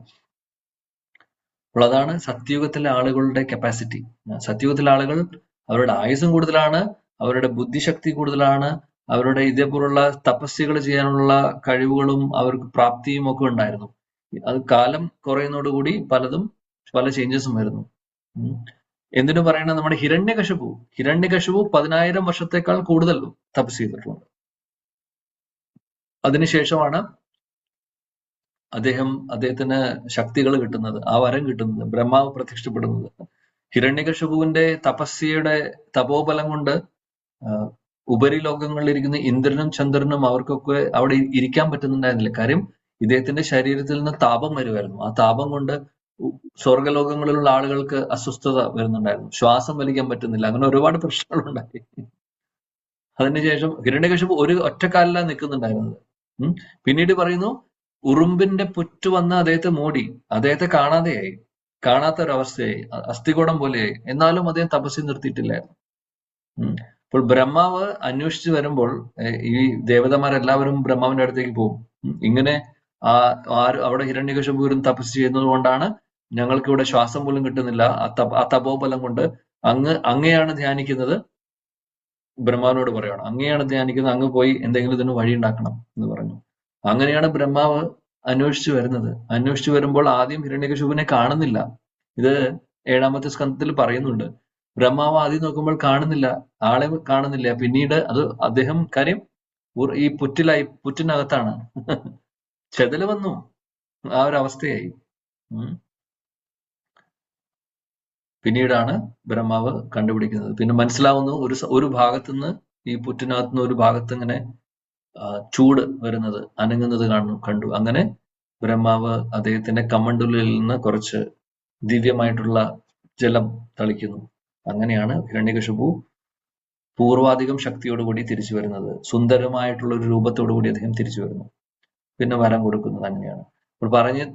അപ്പോൾ അതാണ് സത്യയുഗത്തിലെ ആളുകളുടെ കപ്പാസിറ്റി. സത്യയുഗത്തിലെ ആളുകൾ അവരുടെ ആയുസ്സും കൂടുതലാണ്, അവരുടെ ബുദ്ധിശക്തി കൂടുതലാണ്, അവരുടെ ഇതേപോലുള്ള തപസ്യകൾ ചെയ്യാനുള്ള കഴിവുകളും അവർക്ക് പ്രാപ്തിയും ഒക്കെ ഉണ്ടായിരുന്നു. അത് കാലം കുറയുന്നതോടുകൂടി പല ചേഞ്ചസും വരുന്നു. എന്തിനു പറയണ, നമ്മുടെ ഹിരണ്യകശിപു 10,000 വർഷത്തേക്കാൾ കൂടുതൽ തപസ് ചെയ്തിട്ടുണ്ട്. അതിനുശേഷമാണ് അദ്ദേഹത്തിന് ശക്തികൾ കിട്ടുന്നത്, ആ വരം കിട്ടുന്നത്, ബ്രഹ്മാവ് പ്രത്യക്ഷപ്പെടുന്നത്. ഹിരണ്യകശിപുവിന്റെ തപോബലം കൊണ്ട് ഉപരിലോകങ്ങളിൽ ഇരിക്കുന്ന ഇന്ദ്രനും ചന്ദ്രനും അവർക്കൊക്കെ അവിടെ ഇരിക്കാൻ പറ്റുന്നുണ്ടായിരുന്നില്ല. കാര്യം ഇദ്ദേഹത്തിന്റെ ശരീരത്തിൽ നിന്ന് താപം വരുമായിരുന്നു. ആ താപം കൊണ്ട് സ്വർഗലോകങ്ങളിലുള്ള ആളുകൾക്ക് അസ്വസ്ഥത വരുന്നുണ്ടായിരുന്നു, ശ്വാസം വലിക്കാൻ പറ്റുന്നില്ല, അങ്ങനെ ഒരുപാട് പ്രശ്നങ്ങളുണ്ടായി. അതിനുശേഷം ഹിരണ്യകശിപു ഒറ്റക്കാലിലാണ് നിൽക്കുന്നുണ്ടായിരുന്നത്. പിന്നീട് പറയുന്നു ഉറുമ്പിന്റെ പുറ്റു വന്ന് അദ്ദേഹത്തെ മൂടി, അദ്ദേഹത്തെ കാണാത്ത ഒരവസ്ഥയായി, അസ്ഥികൂടം പോലെയായി. എന്നാലും അദ്ദേഹം തപസ്സിൽ നിർത്തിയിട്ടില്ലായിരുന്നു. അപ്പോൾ ബ്രഹ്മാവ് അന്വേഷിച്ചു വരുമ്പോൾ ഈ ദേവതമാരെല്ലാവരും ബ്രഹ്മാവിന്റെ അടുത്തേക്ക് പോകും. ഇങ്ങനെ അവിടെ ഹിരണ്യകശിപു തപസ് ചെയ്യുന്നത് കൊണ്ടാണ് ഞങ്ങൾക്ക് ഇവിടെ ശ്വാസം പോലും കിട്ടുന്നില്ല. ആ തപോബലം കൊണ്ട് അങ്ങയാണ് ധ്യാനിക്കുന്നത്. ബ്രഹ്മാവിനോട് പറയണം, അങ്ങയാണ് ധ്യാനിക്കുന്നത്, അങ്ങ് പോയി എന്തെങ്കിലും ഇതിന് വഴി ഉണ്ടാക്കണം എന്ന് പറഞ്ഞു. അങ്ങനെയാണ് ബ്രഹ്മാവ് അന്വേഷിച്ചു വരുമ്പോൾ ആദ്യം ഹിരണ്യകശിപുവിനെ കാണുന്നില്ല. ഇത് 7ാമത്തെ സ്കന്ധത്തിൽ പറയുന്നുണ്ട്. ബ്രഹ്മാവ് ആദ്യം നോക്കുമ്പോൾ കാണുന്നില്ല, ആളെ കാണുന്നില്ല. പിന്നീട് അദ്ദേഹം കാര്യം ഈ പുറ്റിനകത്താണ് ചെതല് വന്നു, ആ ഒരു അവസ്ഥയായി. പിന്നീടാണ് ബ്രഹ്മാവ് കണ്ടുപിടിക്കുന്നത്. പിന്നെ മനസ്സിലാവുന്നു ഒരു ഭാഗത്തുനിന്ന് ഈ പുറ്റിനകത്തുനിന്ന് ഒരു ഭാഗത്ത് ഇങ്ങനെ ചൂട് വരുന്നത്, അനങ്ങുന്നത് കണ്ടു. അങ്ങനെ ബ്രഹ്മാവ് അദ്ദേഹത്തിന്റെ കമണ്ഡലിൽ നിന്ന് കുറച്ച് ദിവ്യമായിട്ടുള്ള ജലം തളിക്കുന്നു. അങ്ങനെയാണ് ഹിരണ്യകശിപു പൂർവാധികം ശക്തിയോടുകൂടി തിരിച്ചു വരുന്നത്. സുന്ദരമായിട്ടുള്ള ഒരു രൂപത്തോടുകൂടി അദ്ദേഹം തിരിച്ചു വരുന്നു. പിന്നെ വരം കൊടുക്കുന്നത് അങ്ങനെയാണ്. അപ്പോൾ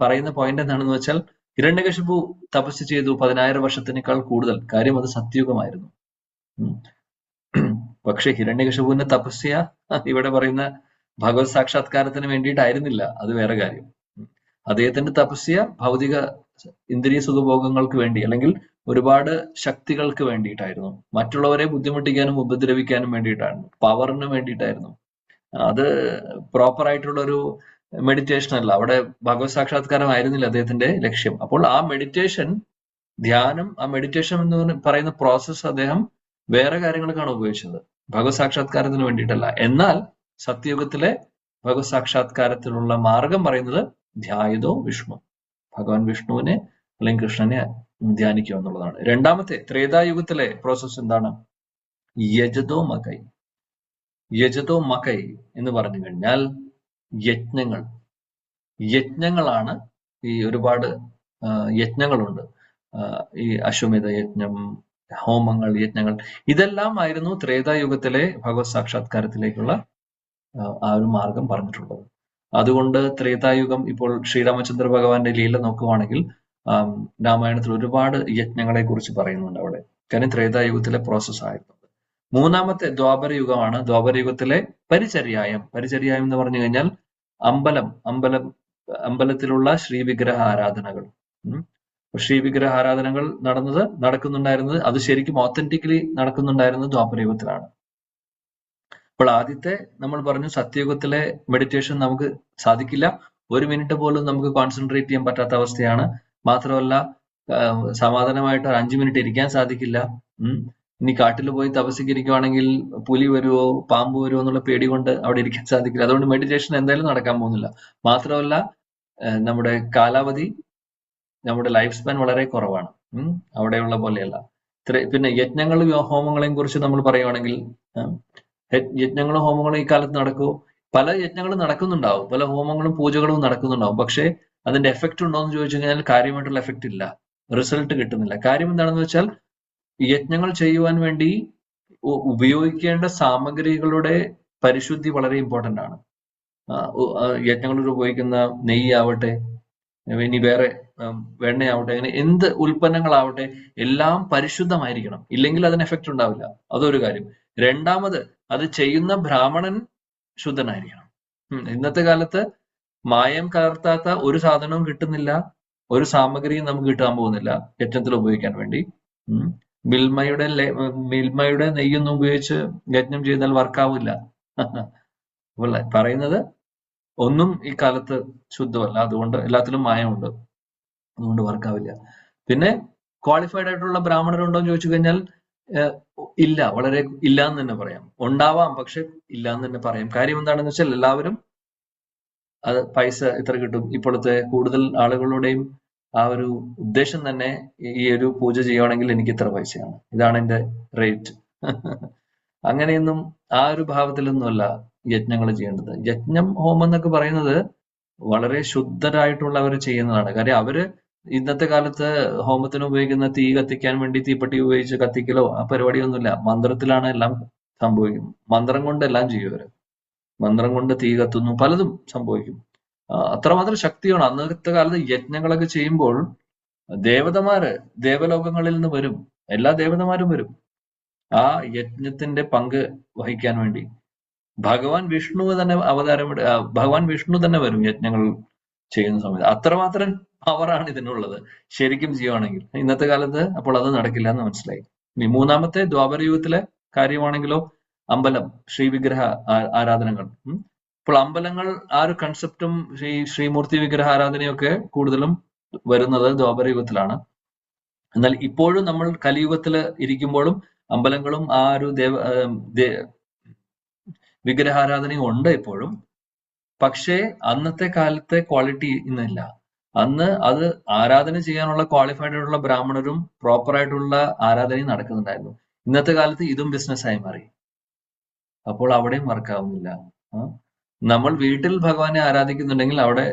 പറയുന്ന പോയിന്റ് എന്താണെന്ന് വെച്ചാൽ, ഹിരണ്യകശിപു തപസ് ചെയ്തു 10,000 വർഷത്തിനേക്കാൾ കൂടുതൽ. കാര്യം അത് സത്യുഗമായിരുന്നു. പക്ഷെ ഹിരണ്യകശിപുവിന്റെ തപസ്യ ഇവിടെ പറയുന്ന ഭഗവത് സാക്ഷാത്കാരത്തിന് വേണ്ടിയിട്ടായിരുന്നില്ല, അത് വേറെ കാര്യം. അദ്ദേഹത്തിന്റെ തപസ്യ ഭൗതിക ഇന്ദ്രിയ സുഖഭോഗങ്ങൾക്ക് വേണ്ടി, അല്ലെങ്കിൽ ഒരുപാട് ശക്തികൾക്ക് വേണ്ടിയിട്ടായിരുന്നു. മറ്റുള്ളവരെ ബുദ്ധിമുട്ടിക്കാനും ഉപദ്രവിക്കാനും വേണ്ടിയിട്ടായിരുന്നു, പവറിന് വേണ്ടിയിട്ടായിരുന്നു. അത് പ്രോപ്പർ ആയിട്ടുള്ള ഒരു മെഡിറ്റേഷൻ അല്ല. അവിടെ ഭഗവത് സാക്ഷാത്കാരം ആയിരുന്നില്ല അദ്ദേഹത്തിന്റെ ലക്ഷ്യം. അപ്പോൾ ആ മെഡിറ്റേഷൻ, ധ്യാനം, ആ മെഡിറ്റേഷൻ എന്ന് പറയുന്ന പ്രോസസ്സ് അദ്ദേഹം വേറെ കാര്യങ്ങൾക്കാണ് ഉപയോഗിച്ചത്, ഭഗവത് സാക്ഷാത്കാരത്തിന് വേണ്ടിയിട്ടല്ല. എന്നാൽ സത്യയുഗത്തിലെ ഭഗവത് സാക്ഷാത്കാരത്തിനുള്ള മാർഗം പറയുന്നത് ധ്യായതോ വിഷ്ണു, ഭഗവാൻ വിഷ്ണുവിനെ അല്ലെങ്കിൽ കൃഷ്ണനെ ധ്യാനിക്കുക എന്നുള്ളതാണ്. രണ്ടാമത്തെ ത്രേതായുഗത്തിലെ പ്രോസസ് എന്താണ്? യജതോ മകൈ എന്ന് പറഞ്ഞു കഴിഞ്ഞാൽ യജ്ഞങ്ങളാണ്. ഈ ഒരുപാട് യജ്ഞങ്ങളുണ്ട്. ഈ അശ്വമേധ യജ്ഞം, ഹോമങ്ങൾ, യജ്ഞങ്ങൾ, ഇതെല്ലാം ആയിരുന്നു ത്രേതായുഗത്തിലെ ഭഗവത് സാക്ഷാത്കാരത്തിലേക്കുള്ള ആ ഒരു മാർഗം പറഞ്ഞിട്ടുള്ളത്. അതുകൊണ്ട് ത്രേതായുഗം, ഇപ്പോൾ ശ്രീരാമചന്ദ്ര ഭഗവാന്റെ ലീല നോക്കുവാണെങ്കിൽ രാമായണത്തിൽ ഒരുപാട് യജ്ഞങ്ങളെ കുറിച്ച് പറയുന്നുണ്ട് അവിടെ. കാര്യം ത്രേതായുഗത്തിലെ പ്രോസസ് ആയിരുന്നു. മൂന്നാമത്തെ ദ്വാപര യുഗമാണ്. ദ്വാപര യുഗത്തിലെ പരിചര്യായം എന്ന് പറഞ്ഞു കഴിഞ്ഞാൽ അമ്പലത്തിലുള്ള ശ്രീവിഗ്രഹ ആരാധനകൾ. ശ്രീവിഗ്രഹ ആരാധനകൾ നടക്കുന്നുണ്ടായിരുന്നത്, അത് ശരിക്കും ഓത്തന്റിക്കലി നടക്കുന്നുണ്ടായിരുന്നത് ദ്വാപര യുഗത്തിലാണ്. അപ്പോൾ ആദ്യത്തെ നമ്മൾ പറഞ്ഞു, സത്യയുഗത്തിലെ മെഡിറ്റേഷൻ നമുക്ക് സാധിക്കില്ല, 1 മിനിറ്റ് പോലും നമുക്ക് കോൺസെൻട്രേറ്റ് ചെയ്യാൻ പറ്റാത്ത അവസ്ഥയാണ്. മാത്രമല്ല സമാധാനമായിട്ട് 5 മിനിറ്റ് ഇരിക്കാൻ സാധിക്കില്ല. ഇനി കാട്ടിൽ പോയി തപസ്സിരിക്കുവാണെങ്കിൽ പുലി വരുമോ പാമ്പ് വരുമോ എന്നുള്ള പേടി കൊണ്ട് അവിടെ ഇരിക്കാൻ സാധിക്കില്ല. അതുകൊണ്ട് മെഡിറ്റേഷൻ എന്തായാലും നടക്കാൻ പോകുന്നില്ല. മാത്രമല്ല നമ്മുടെ കാലാവധി, നമ്മുടെ ലൈഫ് സ്പാൻ വളരെ കുറവാണ്, അവിടെയുള്ള പോലെയല്ല. പിന്നെ യജ്ഞങ്ങളും ഹോമങ്ങളെയും കുറിച്ച് നമ്മൾ പറയുവാണെങ്കിൽ, യജ്ഞങ്ങളും ഹോമങ്ങളും ഈ കാലത്ത് നടക്കുമോ? പല യജ്ഞങ്ങളും നടക്കുന്നുണ്ടാവും, പല ഹോമങ്ങളും പൂജകളും നടക്കുന്നുണ്ടാവും. പക്ഷെ അതിന്റെ എഫക്റ്റ് ഉണ്ടോ എന്ന് ചോദിച്ചു കഴിഞ്ഞാൽ കാര്യമായിട്ടുള്ള എഫക്റ്റ് ഇല്ല, റിസൾട്ട് കിട്ടുന്നില്ല. കാര്യം എന്താണെന്ന് വെച്ചാൽ, യജ്ഞങ്ങൾ ചെയ്യുവാൻ വേണ്ടി ഉപയോഗിക്കേണ്ട സാമഗ്രികളുടെ പരിശുദ്ധി വളരെ ഇമ്പോർട്ടന്റ് ആണ്. യജ്ഞങ്ങളിൽ ഉപയോഗിക്കുന്ന നെയ്യാവട്ടെ, ഇനി വേറെ വെണ്ണയാവട്ടെ, അങ്ങനെ എന്ത് ഉൽപ്പന്നങ്ങളാവട്ടെ, എല്ലാം പരിശുദ്ധമായിരിക്കണം. ഇല്ലെങ്കിൽ അതിന് എഫക്റ്റ് ഉണ്ടാവില്ല. അതൊരു കാര്യം. രണ്ടാമത്, അത് ചെയ്യുന്ന ബ്രാഹ്മണൻ ശുദ്ധനായിരിക്കണം. ഇന്നത്തെ കാലത്ത് മായം കലർത്താത്ത ഒരു സാധനവും കിട്ടുന്നില്ല, ഒരു സാമഗ്രിയും നമുക്ക് കിട്ടാൻ പോകുന്നില്ല യജ്ഞത്തിൽ ഉപയോഗിക്കാൻ വേണ്ടി. മിൽമയുടെ നെയ്യൊന്നും ഉപയോഗിച്ച് യജ്ഞം ചെയ്താൽ വർക്കാവില്ല. പറയുന്നത് ഒന്നും ഈ കാലത്ത് ശുദ്ധമല്ല, അതുകൊണ്ട് എല്ലാത്തിലും മായമുണ്ട്, അതുകൊണ്ട് വർക്കാവില്ല. പിന്നെ ക്വാളിഫൈഡ് ആയിട്ടുള്ള ബ്രാഹ്മണരുണ്ടോ എന്ന് ചോദിച്ചു കഴിഞ്ഞാൽ ഇല്ല, വളരെ ഇല്ല എന്ന് തന്നെ പറയാം. ഉണ്ടാവാം, പക്ഷെ ഇല്ല എന്ന് തന്നെ പറയാം. കാര്യം എന്താണെന്ന് വെച്ചാൽ, എല്ലാവരും അത് പൈസ ഇത്ര കിട്ടും. ഇപ്പോഴത്തെ കൂടുതൽ ആളുകളുടെയും ആ ഒരു ഉദ്ദേശം തന്നെ, ഈ ഒരു പൂജ ചെയ്യുവാണെങ്കിൽ എനിക്ക് ഇത്ര പൈസയാണ്, ഇതാണ് എന്റെ റേറ്റ്. അങ്ങനെയൊന്നും ആ ഒരു ഭാവത്തിലൊന്നുമല്ല യജ്ഞങ്ങൾ ചെയ്യേണ്ടത്. യജ്ഞം, ഹോമം എന്നൊക്കെ പറയുന്നത് വളരെ ശുദ്ധരായിട്ടുള്ളവർ ചെയ്യുന്നതാണ്. കാര്യം അവര് ഇന്നത്തെ കാലത്ത് ഹോമത്തിന് ഉപയോഗിക്കുന്ന തീ കത്തിക്കാൻ വേണ്ടി തീപ്പെട്ടി ഉപയോഗിച്ച് കത്തിക്കലോ ആ പരിപാടിയൊന്നുമില്ല. മന്ത്രത്തിലാണ് എല്ലാം സംഭവിക്കുന്നത്. മന്ത്രം കൊണ്ട് എല്ലാം ചെയ്യും അവര്. മന്ത്രം കൊണ്ട് തീ കത്തുന്നു, പലതും സംഭവിക്കും. അത്രമാത്രം ശക്തിയാണ്. അന്നത്തെ കാലത്ത് യജ്ഞങ്ങളൊക്കെ ചെയ്യുമ്പോൾ ദേവതമാര് ദേവലോകങ്ങളിൽ നിന്ന് വരും, എല്ലാ ദേവതമാരും വരും ആ യജ്ഞത്തിന്റെ പങ്ക് വഹിക്കാൻ വേണ്ടി. ഭഗവാൻ വിഷ്ണു തന്നെ വരും യജ്ഞങ്ങൾ ചെയ്യുന്ന സമയത്ത്. അത്രമാത്രം പവറാണ് ഇതിനുള്ളത് ശരിക്കും ചെയ്യുവാണെങ്കിൽ. ഇന്നത്തെ കാലത്ത് അപ്പോൾ അത് നടക്കില്ല എന്ന് മനസ്സിലായി. ഇനി മൂന്നാമത്തെ ദ്വാപരയുഗത്തിലെ കാര്യമാണെങ്കിലോ അമ്പലം, ശ്രീവിഗ്രഹ ആരാധനകൾ. ഇപ്പോൾ അമ്പലങ്ങൾ ആ ഒരു കൺസെപ്റ്റും ശ്രീമൂർത്തി വിഗ്രഹ ആരാധനയൊക്കെ കൂടുതലും വരുന്നത് ദ്വാപരയുഗത്തിലാണ്. എന്നാൽ ഇപ്പോഴും നമ്മൾ കലിയുഗത്തിൽ ഇരിക്കുമ്പോഴും അമ്പലങ്ങളും ആ ഒരു വിഗ്രഹാരാധനയും ഉണ്ട് ഇപ്പോഴും. പക്ഷേ അന്നത്തെ കാലത്തെ ക്വാളിറ്റി ഇന്നില്ല. അന്ന് അത് ആരാധന ചെയ്യാനുള്ള ക്വാളിഫൈഡ് ആയിട്ടുള്ള ബ്രാഹ്മണരും പ്രോപ്പർ ആയിട്ടുള്ള ആരാധനയും നടക്കുന്നുണ്ടായിരുന്നു. ഇന്നത്തെ കാലത്ത് ഇതും ബിസിനസ്സായി മാറി. അപ്പോൾ അവിടെയും വർക്കാവുന്നില്ല. നമ്മൾ വീട്ടിൽ ഭഗവാനെ ആരാധിക്കുന്നുണ്ടെങ്കിൽ അവിടെ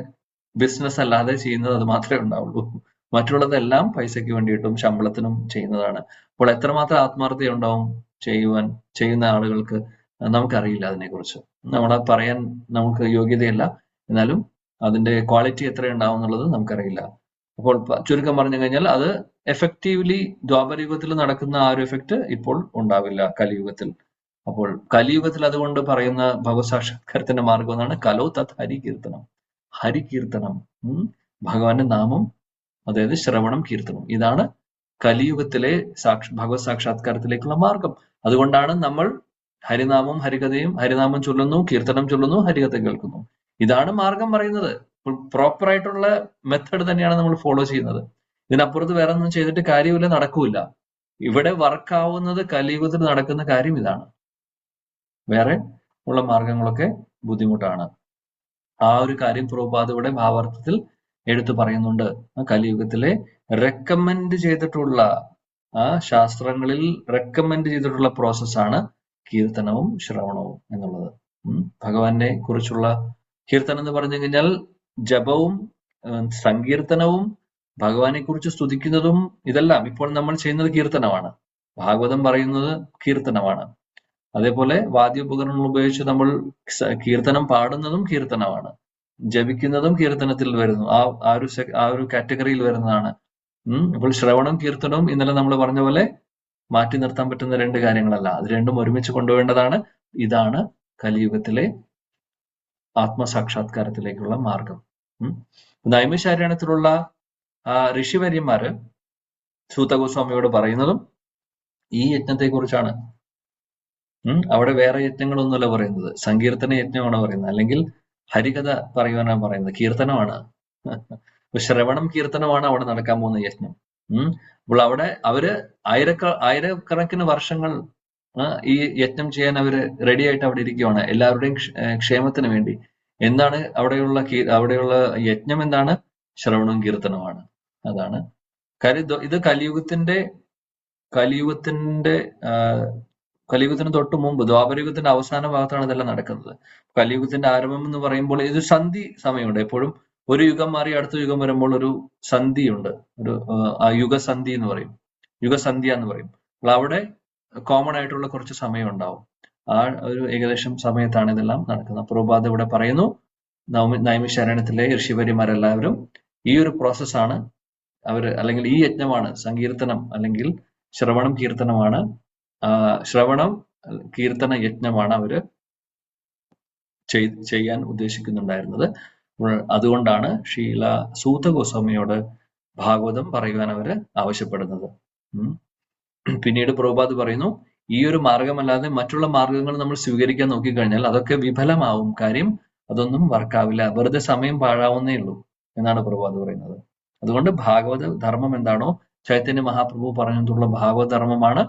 ബിസിനസ് അല്ലാതെ ചെയ്യുന്നത് അത് മാത്രമേ ഉണ്ടാവുള്ളൂ. മറ്റുള്ളതെല്ലാം പൈസയ്ക്ക് വേണ്ടിയിട്ടും ശമ്പളത്തിനും ചെയ്യുന്നതാണ്. അപ്പോൾ എത്രമാത്രം ആത്മാർത്ഥത ഉണ്ടാവും ചെയ്യുന്ന ആളുകൾക്ക് നമുക്കറിയില്ല. അതിനെക്കുറിച്ച് നമ്മളെ പറയാൻ നമുക്ക് യോഗ്യതയല്ല. എന്നാലും അതിന്റെ ക്വാളിറ്റി എത്ര ഉണ്ടാവും എന്നുള്ളത് നമുക്കറിയില്ല. അപ്പോൾ ചുരുക്കം പറഞ്ഞു കഴിഞ്ഞാൽ അത് എഫക്റ്റീവ്ലി ദ്വാപരയുഗത്തിൽ നടക്കുന്ന ആ ഒരു എഫക്റ്റ് ഇപ്പോൾ ഉണ്ടാവില്ല കലിയുഗത്തിൽ. അപ്പോൾ കലിയുഗത്തിൽ അതുകൊണ്ട് പറയുന്ന ഭഗവത്സാക്ഷാത്കാരത്തിന്റെ മാർഗം എന്നാണ് കലോ തത് ഹരികീർത്തനം. ഹരികീർത്തനം, ഭഗവാന്റെ നാമം, അതായത് ശ്രവണം, കീർത്തനം. ഇതാണ് കലിയുഗത്തിലെ ഭഗവത് സാക്ഷാത്കാരത്തിലേക്കുള്ള മാർഗം. അതുകൊണ്ടാണ് നമ്മൾ ഹരിനാമം ഹരികഥയും ഹരിനാമം ചൊല്ലുന്നു, കീർത്തനം ചൊല്ലുന്നു, ഹരികഥ കേൾക്കുന്നു. ഇതാണ് മാർഗം പറയുന്നത്. പ്രോപ്പർ ആയിട്ടുള്ള മെത്തേഡ് തന്നെയാണ് നമ്മൾ ഫോളോ ചെയ്യുന്നത്. ഇതിനപ്പുറത്ത് വേറെ ഒന്നും ചെയ്തിട്ട് കാര്യമില്ല, നടക്കൂല. ഇവിടെ വർക്കാവുന്നത് കലിയുഗത്തിൽ നടക്കുന്ന കാര്യം ഇതാണ്. വേറെ ഉള്ള മാർഗങ്ങളൊക്കെ ബുദ്ധിമുട്ടാണ്. ആ ഒരു കാര്യം പ്രഭുപാദയുടെ ഭാവാർത്ഥത്തിൽ എടുത്തു പറയുന്നുണ്ട്. കലിയുഗത്തിലെ റെക്കമെൻഡ് ചെയ്തിട്ടുള്ള ശാസ്ത്രങ്ങളിൽ റെക്കമെൻഡ് ചെയ്തിട്ടുള്ള പ്രോസസ്സാണ് കീർത്തനവും ശ്രവണവും എന്നുള്ളത്. ഭഗവാനെ കുറിച്ചുള്ള കീർത്തനം എന്ന് പറഞ്ഞു കഴിഞ്ഞാൽ ജപവും സങ്കീർത്തനവും ഭഗവാനെ കുറിച്ച് സ്തുതിക്കുന്നതും ഇതെല്ലാം ഇപ്പോൾ നമ്മൾ ചെയ്യുന്നത് കീർത്തനമാണ്. ഭാഗവതം പറയുന്നത് കീർത്തനമാണ്. അതേപോലെ വാദ്യോപകരണങ്ങൾ ഉപയോഗിച്ച് നമ്മൾ കീർത്തനം പാടുന്നതും കീർത്തനമാണ്. ജപിക്കുന്നതും കീർത്തനത്തിൽ വരുന്നു. ആ ഒരു കാറ്റഗറിയിൽ വരുന്നതാണ്. അപ്പോൾ ശ്രവണം കീർത്തനവും ഇന്നലെ നമ്മൾ പറഞ്ഞ പോലെ മാറ്റി നിർത്താൻ പറ്റുന്ന രണ്ട് കാര്യങ്ങളല്ല. അത് രണ്ടും ഒരുമിച്ച് കൊണ്ടുപോകേണ്ടതാണ്. ഇതാണ് കലിയുഗത്തിലെ ആത്മസാക്ഷാത്കാരത്തിലേക്കുള്ള മാർഗം. നൈമിഷാരണ്യത്തിലുള്ള ഋഷിവര്യന്മാര് സൂതഗോസ്വാമിയോട് പറയുന്നതും ഈ യജ്ഞത്തെ കുറിച്ചാണ്. അവിടെ വേറെ യജ്ഞങ്ങളൊന്നുമല്ല പറയുന്നത്, സങ്കീർത്തന യജ്ഞമാണ് പറയുന്നത്, അല്ലെങ്കിൽ ഹരികഥ പറയുവാനാണ് പറയുന്നത്, കീർത്തനമാണ്. ശ്രവണം കീർത്തനമാണ് അവിടെ നടക്കാൻ പോകുന്ന യജ്ഞം. അപ്പോൾ അവിടെ അവര് ആയിരക്കണക്കിന് വർഷങ്ങൾ ഈ യജ്ഞം ചെയ്യാൻ അവര് റെഡി ആയിട്ട് അവിടെ ഇരിക്കുകയാണ്, എല്ലാവരുടെയും ക്ഷേമത്തിന് വേണ്ടി. എന്താണ് അവിടെയുള്ള യജ്ഞം? എന്താണ്? ശ്രവണവും കീർത്തനമാണ്. അതാണ് ഇത് കലിയുഗത്തിന് തൊട്ട് മുമ്പ് ദ്വാപരയുഗത്തിന്റെ അവസാന ഭാഗത്താണ് ഇതെല്ലാം നടക്കുന്നത്. കലിയുഗത്തിന്റെ ആരംഭം എന്ന് പറയുമ്പോൾ ഇത് സന്ധി സമയമുണ്ട്. എപ്പോഴും ഒരു യുഗം മാറി അടുത്ത യുഗം വരുമ്പോൾ ഒരു സന്ധിയുണ്ട്, ഒരു യുഗസന്ധി എന്ന് പറയും, യുഗസന്ധ്യ എന്ന് പറയും. അപ്പോൾ അവിടെ കോമൺ ആയിട്ടുള്ള കുറച്ച് സമയം ഉണ്ടാവും. ആ ഒരു ഏകദേശം സമയത്താണ് ഇതെല്ലാം നടക്കുന്നത്. പ്രഭുപാദ ഇവിടെ പറയുന്നു, നൈമിഷാരണ്യത്തിലെ ഋഷിവര്യന്മാരെല്ലാവരും ഈ ഒരു പ്രോസസ്സാണ് അല്ലെങ്കിൽ ഈ യജ്ഞമാണ്, സങ്കീർത്തനം അല്ലെങ്കിൽ ശ്രവണം കീർത്തനമാണ്, ശ്രവണം കീർത്തന യജ്ഞമാണ് അവര് ചെയ്യാൻ ഉദ്ദേശിക്കുന്നുണ്ടായിരുന്നത്. അതുകൊണ്ടാണ് ശ്രീല സൂത ഗോസ്വാമിയോട് ഭാഗവതം പറയുവാൻ അവര് ആവശ്യപ്പെടുന്നത്. പിന്നീട് പ്രഭുപാദ് പറയുന്നു, ഈ ഒരു മാർഗമല്ലാതെ മറ്റുള്ള മാർഗങ്ങൾ നമ്മൾ സ്വീകരിക്കാൻ നോക്കിക്കഴിഞ്ഞാൽ അതൊക്കെ വിഫലമാവും. കാര്യം അതൊന്നും വർക്കാവില്ല, വെറുതെ സമയം പാഴാവുന്നേ ഉള്ളൂ എന്നാണ് പ്രഭുപാദ് പറയുന്നത്. അതുകൊണ്ട് ഭാഗവത ധർമ്മം എന്താണോ ചൈതന്യ മഹാപ്രഭു പറഞ്ഞിട്ടുള്ള ഭാഗവത ധർമ്മമാണ്.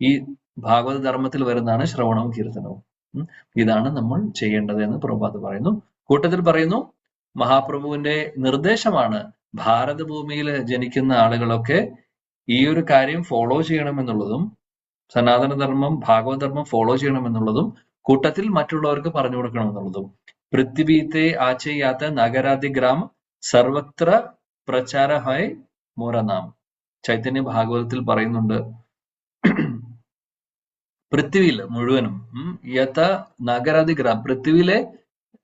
ഈ ഭാഗവത ധർമ്മത്തിൽ വരുന്നതാണ് ശ്രവണവും കീർത്തനവും. ഇതാണ് നമ്മൾ ചെയ്യേണ്ടത് എന്ന് പ്രഭുപാദ് പറയുന്നു. കൂട്ടത്തിൽ പറയുന്നു, മഹാപ്രഭുവിന്റെ നിർദ്ദേശമാണ് ഭാരതഭൂമിയിൽ ജനിക്കുന്ന ആളുകളൊക്കെ ഈ ഒരു കാര്യം ഫോളോ ചെയ്യണമെന്നുള്ളതും, സനാതനധർമ്മം ഭാഗവതധർമ്മം ഫോളോ ചെയ്യണമെന്നുള്ളതും കൂട്ടത്തിൽ മറ്റുള്ളവർക്ക് പറഞ്ഞു കൊടുക്കണമെന്നുള്ളതും. പൃഥ്വീത്തെ ആചയാത്ത നഗരാധിഗ്രാം സർവത്ര പ്രചാര ഹൈ മോരനാം. ചൈതന്യ ഭാഗവതത്തിൽ പറയുന്നുണ്ട്, പൃഥ്വിയിൽ മുഴുവനും യഥ നഗരാധിഗ്രാം, പൃഥ്വിയിലെ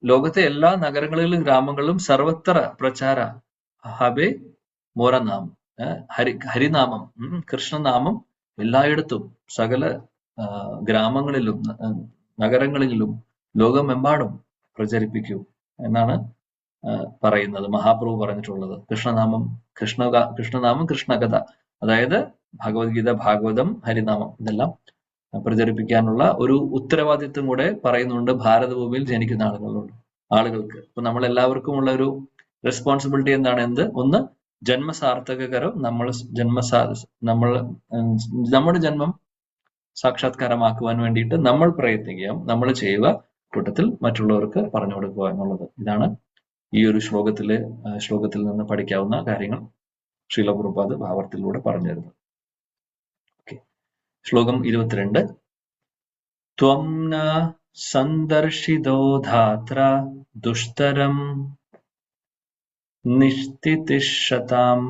ലോകത്തെ എല്ലാ നഗരങ്ങളിലും ഗ്രാമങ്ങളിലും സർവത്ര പ്രചാര ഹബേ മോരനാം, ഹരിനാമം കൃഷ്ണനാമം എല്ലായിടത്തും സകല ഗ്രാമങ്ങളിലും നഗരങ്ങളിലും ലോകമെമ്പാടും പ്രചരിപ്പിക്കൂ എന്നാണ് പറയുന്നത്, മഹാപ്രഭു പറഞ്ഞിട്ടുള്ളത്. കൃഷ്ണനാമം കൃഷ്ണകഥ, അതായത് ഭഗവത്ഗീത, ഭാഗവതം, ഹരിനാമം ഇതെല്ലാം പ്രചരിപ്പിക്കാനുള്ള ഒരു ഉത്തരവാദിത്വം കൂടെ പറയുന്നുണ്ട് ഭാരതഭൂമിയിൽ ജനിക്കുന്ന ആളുകൾക്ക്. അപ്പൊ നമ്മൾ എല്ലാവർക്കും ഉള്ള ഒരു റെസ്പോൺസിബിലിറ്റി എന്താണ്? ഒന്ന്, ജന്മസാർത്ഥകകരം, നമ്മുടെ ജന്മം സാക്ഷാത്കാരമാക്കുവാൻ വേണ്ടിയിട്ട് നമ്മൾ പ്രയത്നിക്കുക, നമ്മൾ ചെയ്യുക, കൂട്ടത്തിൽ മറ്റുള്ളവർക്ക് പറഞ്ഞു കൊടുക്കുക എന്നുള്ളത്. ഇതാണ് ഈ ഒരു ശ്ലോകത്തിൽ നിന്ന് പഠിക്കാവുന്ന കാര്യങ്ങൾ ശ്രീല പ്രഭുപാദ് ഭാവാർത്ഥത്തിലൂടെ പറഞ്ഞു തരുന്നത്. ശ്ലോകം 22. ത്വം ന സന്ദർശിതോ ധാത്ര ദുഷ്തരം നിഷ്ഠിതിശതാം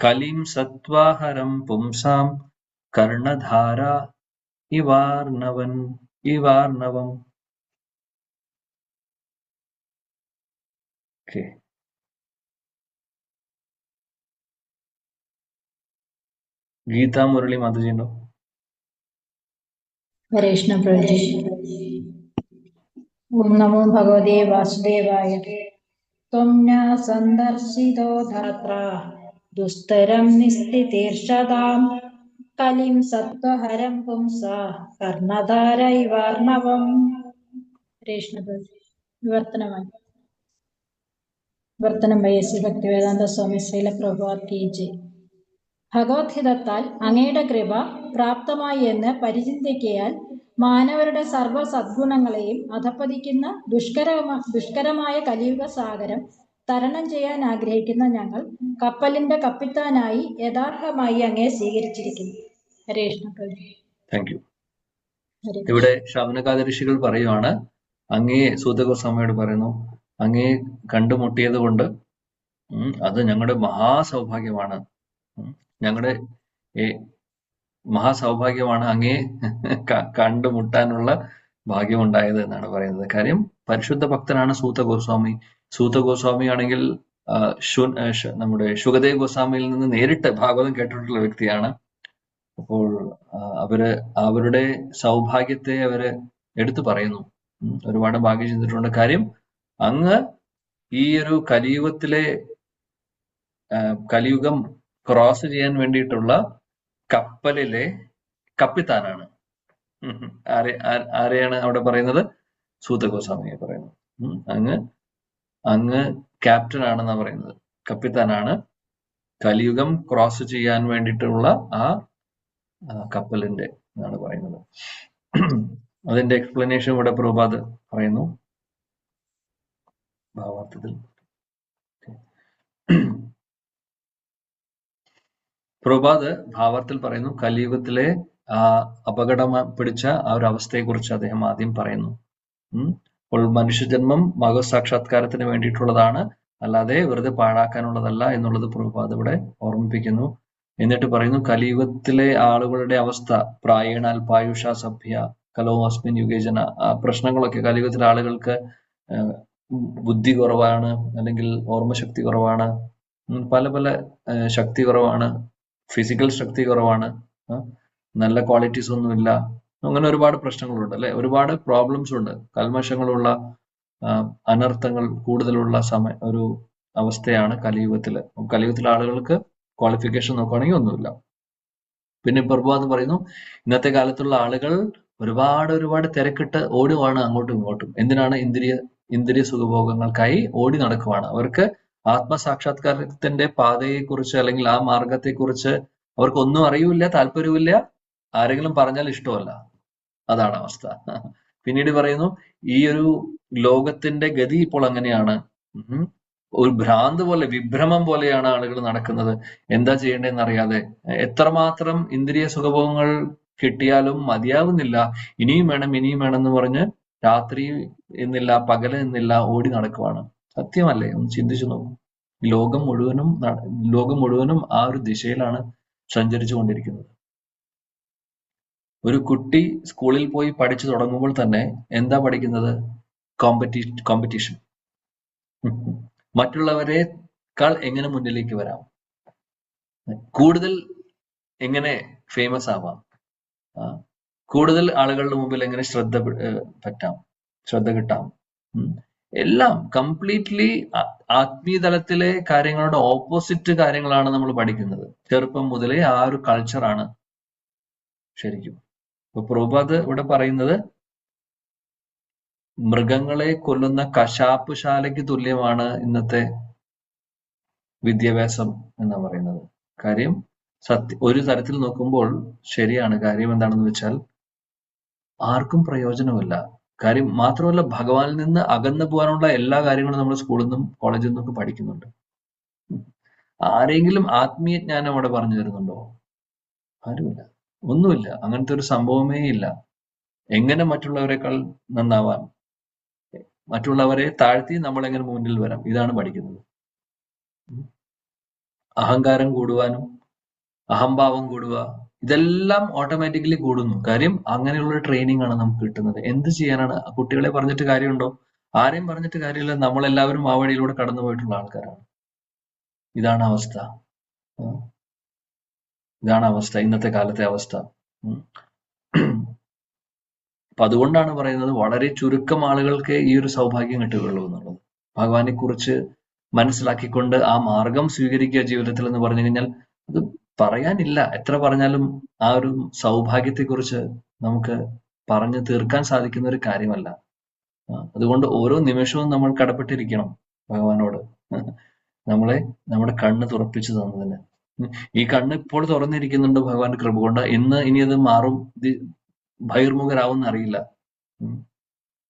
കലിം സത്വാഹരം പുംസാം കർണധാര ഇവാർണവം. ഗീതാ മുരളി മാതാജി ഉണ്ടോ? ഹരേ കൃഷ്ണ പ്രഭുജി. ഓം നമോ ഭഗവതേ വാസുദേവായ. ത്വം ന സന്ദർശിതോ ധാത്ര ദുസ്തരം നിസ്ഥിതീർഷതാം കലിം സത്വഹരം പുംസ കർണധാരൈവാർണവം. ഹരേ കൃഷ്ണ പ്രഭുജി. വിവർത്തനം വൈഎസ് ഭക്തിവേദാന്ത സ്വാമി ശ്രീല പ്രഭുപാദ് കി ജയ്. ഭഗവത്ഹിതത്താൽ അങ്ങയുടെ കൃപ പ്രാപ്തമായി എന്ന് പരിചിന്തിക്കയാൽ മാനവരുടെ സർവ്വ സദ്ഗുണങ്ങളെയും അധപ്പതിക്കുന്ന ദുഷ്കരമായ കലിയുഗ സാഗരം തരണം ചെയ്യാൻ ആഗ്രഹിക്കുന്ന ഞങ്ങൾ കപ്പലിന്റെ കപ്പിത്താനായി യഥാർത്ഥമായി അങ്ങയെ സ്വീകരിച്ചിരിക്കുന്നു. ഹരേ കൃഷ്ണ പ്രഭു. Thank you. ഇവിടെ ശൗനകാദ ഋഷികൾ പറയുവാണ്, അങ്ങയെ സൂതഗോസ്വാമിയോട് പറയുന്നു, അങ്ങയെ കണ്ടുമുട്ടിയത് കൊണ്ട് അത് ഞങ്ങളുടെ മഹാസൗഭാഗ്യമാണ്, അങ്ങയെ കണ്ടുമുട്ടാനുള്ള ഭാഗ്യമുണ്ടായത് എന്നാണ് പറയുന്നത്. കാര്യം പരിശുദ്ധ ഭക്തനാണ് സൂത ഗോസ്വാമി ആണെങ്കിൽ നമ്മുടെ ശുഗദേവ് ഗോസ്വാമിയിൽ നിന്ന് നേരിട്ട് ഭാഗവതം കേട്ടിട്ടുള്ള വ്യക്തിയാണ്. അപ്പോൾ അവരുടെ സൗഭാഗ്യത്തെ അവര് എടുത്തു പറയുന്നു. ഒരുപാട് ഭാഗ്യം ചെയ്തിട്ടുണ്ട്. കാര്യം അങ്ങ് ഈ ഒരു കലിയുഗം ക്രോസ് ചെയ്യാൻ വേണ്ടിയിട്ടുള്ള കപ്പലിലെ കപ്പിത്താനാണ്. ആരെയാണ് അവിടെ പറയുന്നത്? സൂത ഗോസ്വാമിയെ പറയുന്നു. അങ്ങ് ക്യാപ്റ്റൻ ആണെന്നാണ് പറയുന്നത്, കപ്പിത്താനാണ്. കലിയുഗം ക്രോസ് ചെയ്യാൻ വേണ്ടിയിട്ടുള്ള ആ കപ്പലിന്റെ എന്നാണ് പറയുന്നത്. അതിന്റെ എക്സ്പ്ലനേഷൻ ഇവിടെ പ്രഭുപാദ് പറയുന്നു ഭാവാർത്ഥത്തിൽ. പ്രഭുപാദ് ഭാവാർത്ഥത്തിൽ പറയുന്നു, കലിയുഗത്തിലെ ആ അപകടം പിടിച്ച ആ ഒരു അവസ്ഥയെക്കുറിച്ച് അദ്ദേഹം ആദ്യം പറയുന്നു. അപ്പോൾ മനുഷ്യജന്മം ഭഗവത് സാക്ഷാത്കാരത്തിന് വേണ്ടിയിട്ടുള്ളതാണ്, അല്ലാതെ വെറുതെ പാഴാക്കാനുള്ളതല്ല എന്നുള്ളത് പ്രഭുപാദ് ഇവിടെ ഓർമ്മിപ്പിക്കുന്നു. എന്നിട്ട് പറയുന്നു, കലിയുഗത്തിലെ ആളുകളുടെ അവസ്ഥ പ്രായേണ അല്പായുഷ സഭ്യ കലോ അസ്മിൻ യുഗേജന. ആ പ്രശ്നങ്ങളൊക്കെ കലിയുഗത്തിലെ ആളുകൾക്ക് ബുദ്ധി കുറവാണ്, അല്ലെങ്കിൽ ഓർമ്മശക്തി കുറവാണ്, പല ശക്തി കുറവാണ്, ഫിസിക്കൽ ശക്തി കുറവാണ്, നല്ല ക്വാളിറ്റീസ് ഒന്നുമില്ല, അങ്ങനെ ഒരുപാട് പ്രശ്നങ്ങളുണ്ട് അല്ലെ, ഒരുപാട് പ്രോബ്ലംസ് ഉണ്ട്, കൽമഷങ്ങളുള്ള അനർത്ഥങ്ങൾ കൂടുതലുള്ള ഒരു അവസ്ഥയാണ് കലിയുഗത്തിലെ ആളുകൾക്ക് ക്വാളിഫിക്കേഷൻ നോക്കുകയാണെങ്കിൽ ഒന്നുമില്ല. പിന്നെ പ്രഭുപാദ് പറയുന്നു, ഇന്നത്തെ കാലത്തുള്ള ആളുകൾ ഒരുപാട് തിരക്കിട്ട് ഓടുവാണ് അങ്ങോട്ടും ഇങ്ങോട്ടും. എന്തിനാണ്? ഇന്ദ്രിയ സുഖഭോഗങ്ങൾക്കായി ഓടി നടക്കുവാണ്. അവർക്ക് ആത്മസാക്ഷാത്കാരത്തിന്റെ പാതയെക്കുറിച്ച് അല്ലെങ്കിൽ ആ മാർഗത്തെക്കുറിച്ച് അവർക്കൊന്നും അറിയില്ല, താല്പര്യമില്ല, ആരെങ്കിലും പറഞ്ഞാൽ ഇഷ്ടമല്ല. അതാണ് അവസ്ഥ. പിന്നീട് പറയുന്നു, ഈ ഒരു ലോകത്തിന്റെ ഗതി ഇപ്പോൾ അങ്ങനെയാണ്. ഒരു ഭ്രാന്ത് പോലെ, വിഭ്രമം പോലെയാണ് ആളുകൾ നടക്കുന്നത്. എന്താ ചെയ്യേണ്ടതെന്ന് അറിയാതെ, എത്രമാത്രം ഇന്ദ്രിയ സുഖഭോഗങ്ങൾ കിട്ടിയാലും മതിയാവുന്നില്ല, ഇനിയും വേണം എന്ന് പറഞ്ഞ് രാത്രി എന്നില്ല പകല് എന്നില്ല ഓടി നടക്കുവാണ്. സത്യമല്ലേ? ഒന്ന് ചിന്തിച്ചു നോക്കും. ലോകം മുഴുവനും ആ ഒരു ദിശയിലാണ് സഞ്ചരിച്ചു കൊണ്ടിരിക്കുന്നത്. ഒരു കുട്ടി സ്കൂളിൽ പോയി പഠിച്ചു തുടങ്ങുമ്പോൾ തന്നെ എന്താ പഠിക്കുന്നത്? കോമ്പറ്റീഷൻ. മറ്റുള്ളവരെക്കാൾ എങ്ങനെ മുന്നിലേക്ക് വരാം, കൂടുതൽ എങ്ങനെ ഫേമസ് ആവാം, കൂടുതൽ ആളുകളുടെ മുമ്പിൽ എങ്ങനെ ശ്രദ്ധ കിട്ടാം, എല്ലാം കംപ്ലീറ്റ്ലി ആത്മീയ തലത്തിലെ കാര്യങ്ങളുടെ ഓപ്പോസിറ്റ് കാര്യങ്ങളാണ് നമ്മൾ പഠിക്കുന്നത്. ചെറുപ്പം മുതലേ ആ ഒരു കൾച്ചറാണ് ശരിക്കും. ഇപ്പൊ പ്രഭുപാദ് ഇവിടെ പറയുന്നത് മൃഗങ്ങളെ കൊല്ലുന്ന കശാപ്പ് ശാലയ്ക്ക് തുല്യമാണ് ഇന്നത്തെ വിദ്യാഭ്യാസം എന്ന് പറയുന്നത്. കാര്യം ഒരു തരത്തിൽ നോക്കുമ്പോൾ ശരിയാണ്. കാര്യം എന്താണെന്ന് വെച്ചാൽ ആർക്കും പ്രയോജനമില്ല. കാര്യം മാത്രമല്ല, ഭഗവാനിൽ നിന്ന് അകന്നു പോകാനുള്ള എല്ലാ കാര്യങ്ങളും നമ്മൾ സ്കൂളിൽ നിന്നും കോളേജിൽ നിന്നൊക്കെ പഠിക്കുന്നുണ്ട്. ആരെങ്കിലും ആത്മീയ ജ്ഞാനം അവിടെ പറഞ്ഞു തരുന്നുണ്ടോ? ആരുമില്ല, ഒന്നുമില്ല. അങ്ങനത്തെ ഒരു സംഭവമേ ഇല്ല. എങ്ങനെ മറ്റുള്ളവരെക്കാൾ നന്നാവാൻ, മറ്റുള്ളവരെ താഴ്ത്തി നമ്മൾ എങ്ങനെ മുന്നിൽ വരാം, ഇതാണ് പഠിക്കുന്നത്. അഹങ്കാരം കൂടുവാനും അഹംഭാവം കൂടുക, ഇതെല്ലാം ഓട്ടോമാറ്റിക്കലി കൂടുന്നു. കാര്യം അങ്ങനെയുള്ള ട്രെയിനിങ് ആണ് നമുക്ക് കിട്ടുന്നത്. എന്ത് ചെയ്യാനാണ്? കുട്ടികളെ പറഞ്ഞിട്ട് കാര്യമുണ്ടോ? ആരെയും പറഞ്ഞിട്ട് കാര്യമില്ല. നമ്മളെല്ലാവരും ആ വഴിയിലൂടെ കടന്നു പോയിട്ടുള്ള ആൾക്കാരാണ്. ഇതാണ് അവസ്ഥ. ഇതാണ് അവസ്ഥ, ഇന്നത്തെ കാലത്തെ അവസ്ഥ. അപ്പൊ അതുകൊണ്ടാണ് പറയുന്നത് വളരെ ചുരുക്കം ആളുകൾക്ക് ഈ ഒരു സൗഭാഗ്യം കിട്ടുകയുള്ളൂ എന്നുള്ളത്. ഭഗവാനെ കുറിച്ച് മനസ്സിലാക്കിക്കൊണ്ട് ആ മാർഗം സ്വീകരിക്കുക ജീവിതത്തിൽ എന്ന് പറഞ്ഞു കഴിഞ്ഞാൽ അത് പറയാനില്ല. എത്ര പറഞ്ഞാലും ആ ഒരു സൗഭാഗ്യത്തെക്കുറിച്ച് നമുക്ക് പറഞ്ഞു തീർക്കാൻ സാധിക്കുന്ന ഒരു കാര്യമല്ല. അതുകൊണ്ട് ഓരോ നിമിഷവും നമ്മൾ കടപ്പെട്ടിരിക്കണം ഭഗവാനോട്, നമ്മുടെ കണ്ണ് തുറപ്പിച്ചു തന്നതിന്. ഈ കണ്ണ് ഇപ്പോൾ തുറന്നിരിക്കുന്നുണ്ട് ഭഗവാന്റെ കൃപ കൊണ്ട്. ഇനി അത് മാറും, ബഹിർമുഖരാവും അറിയില്ല.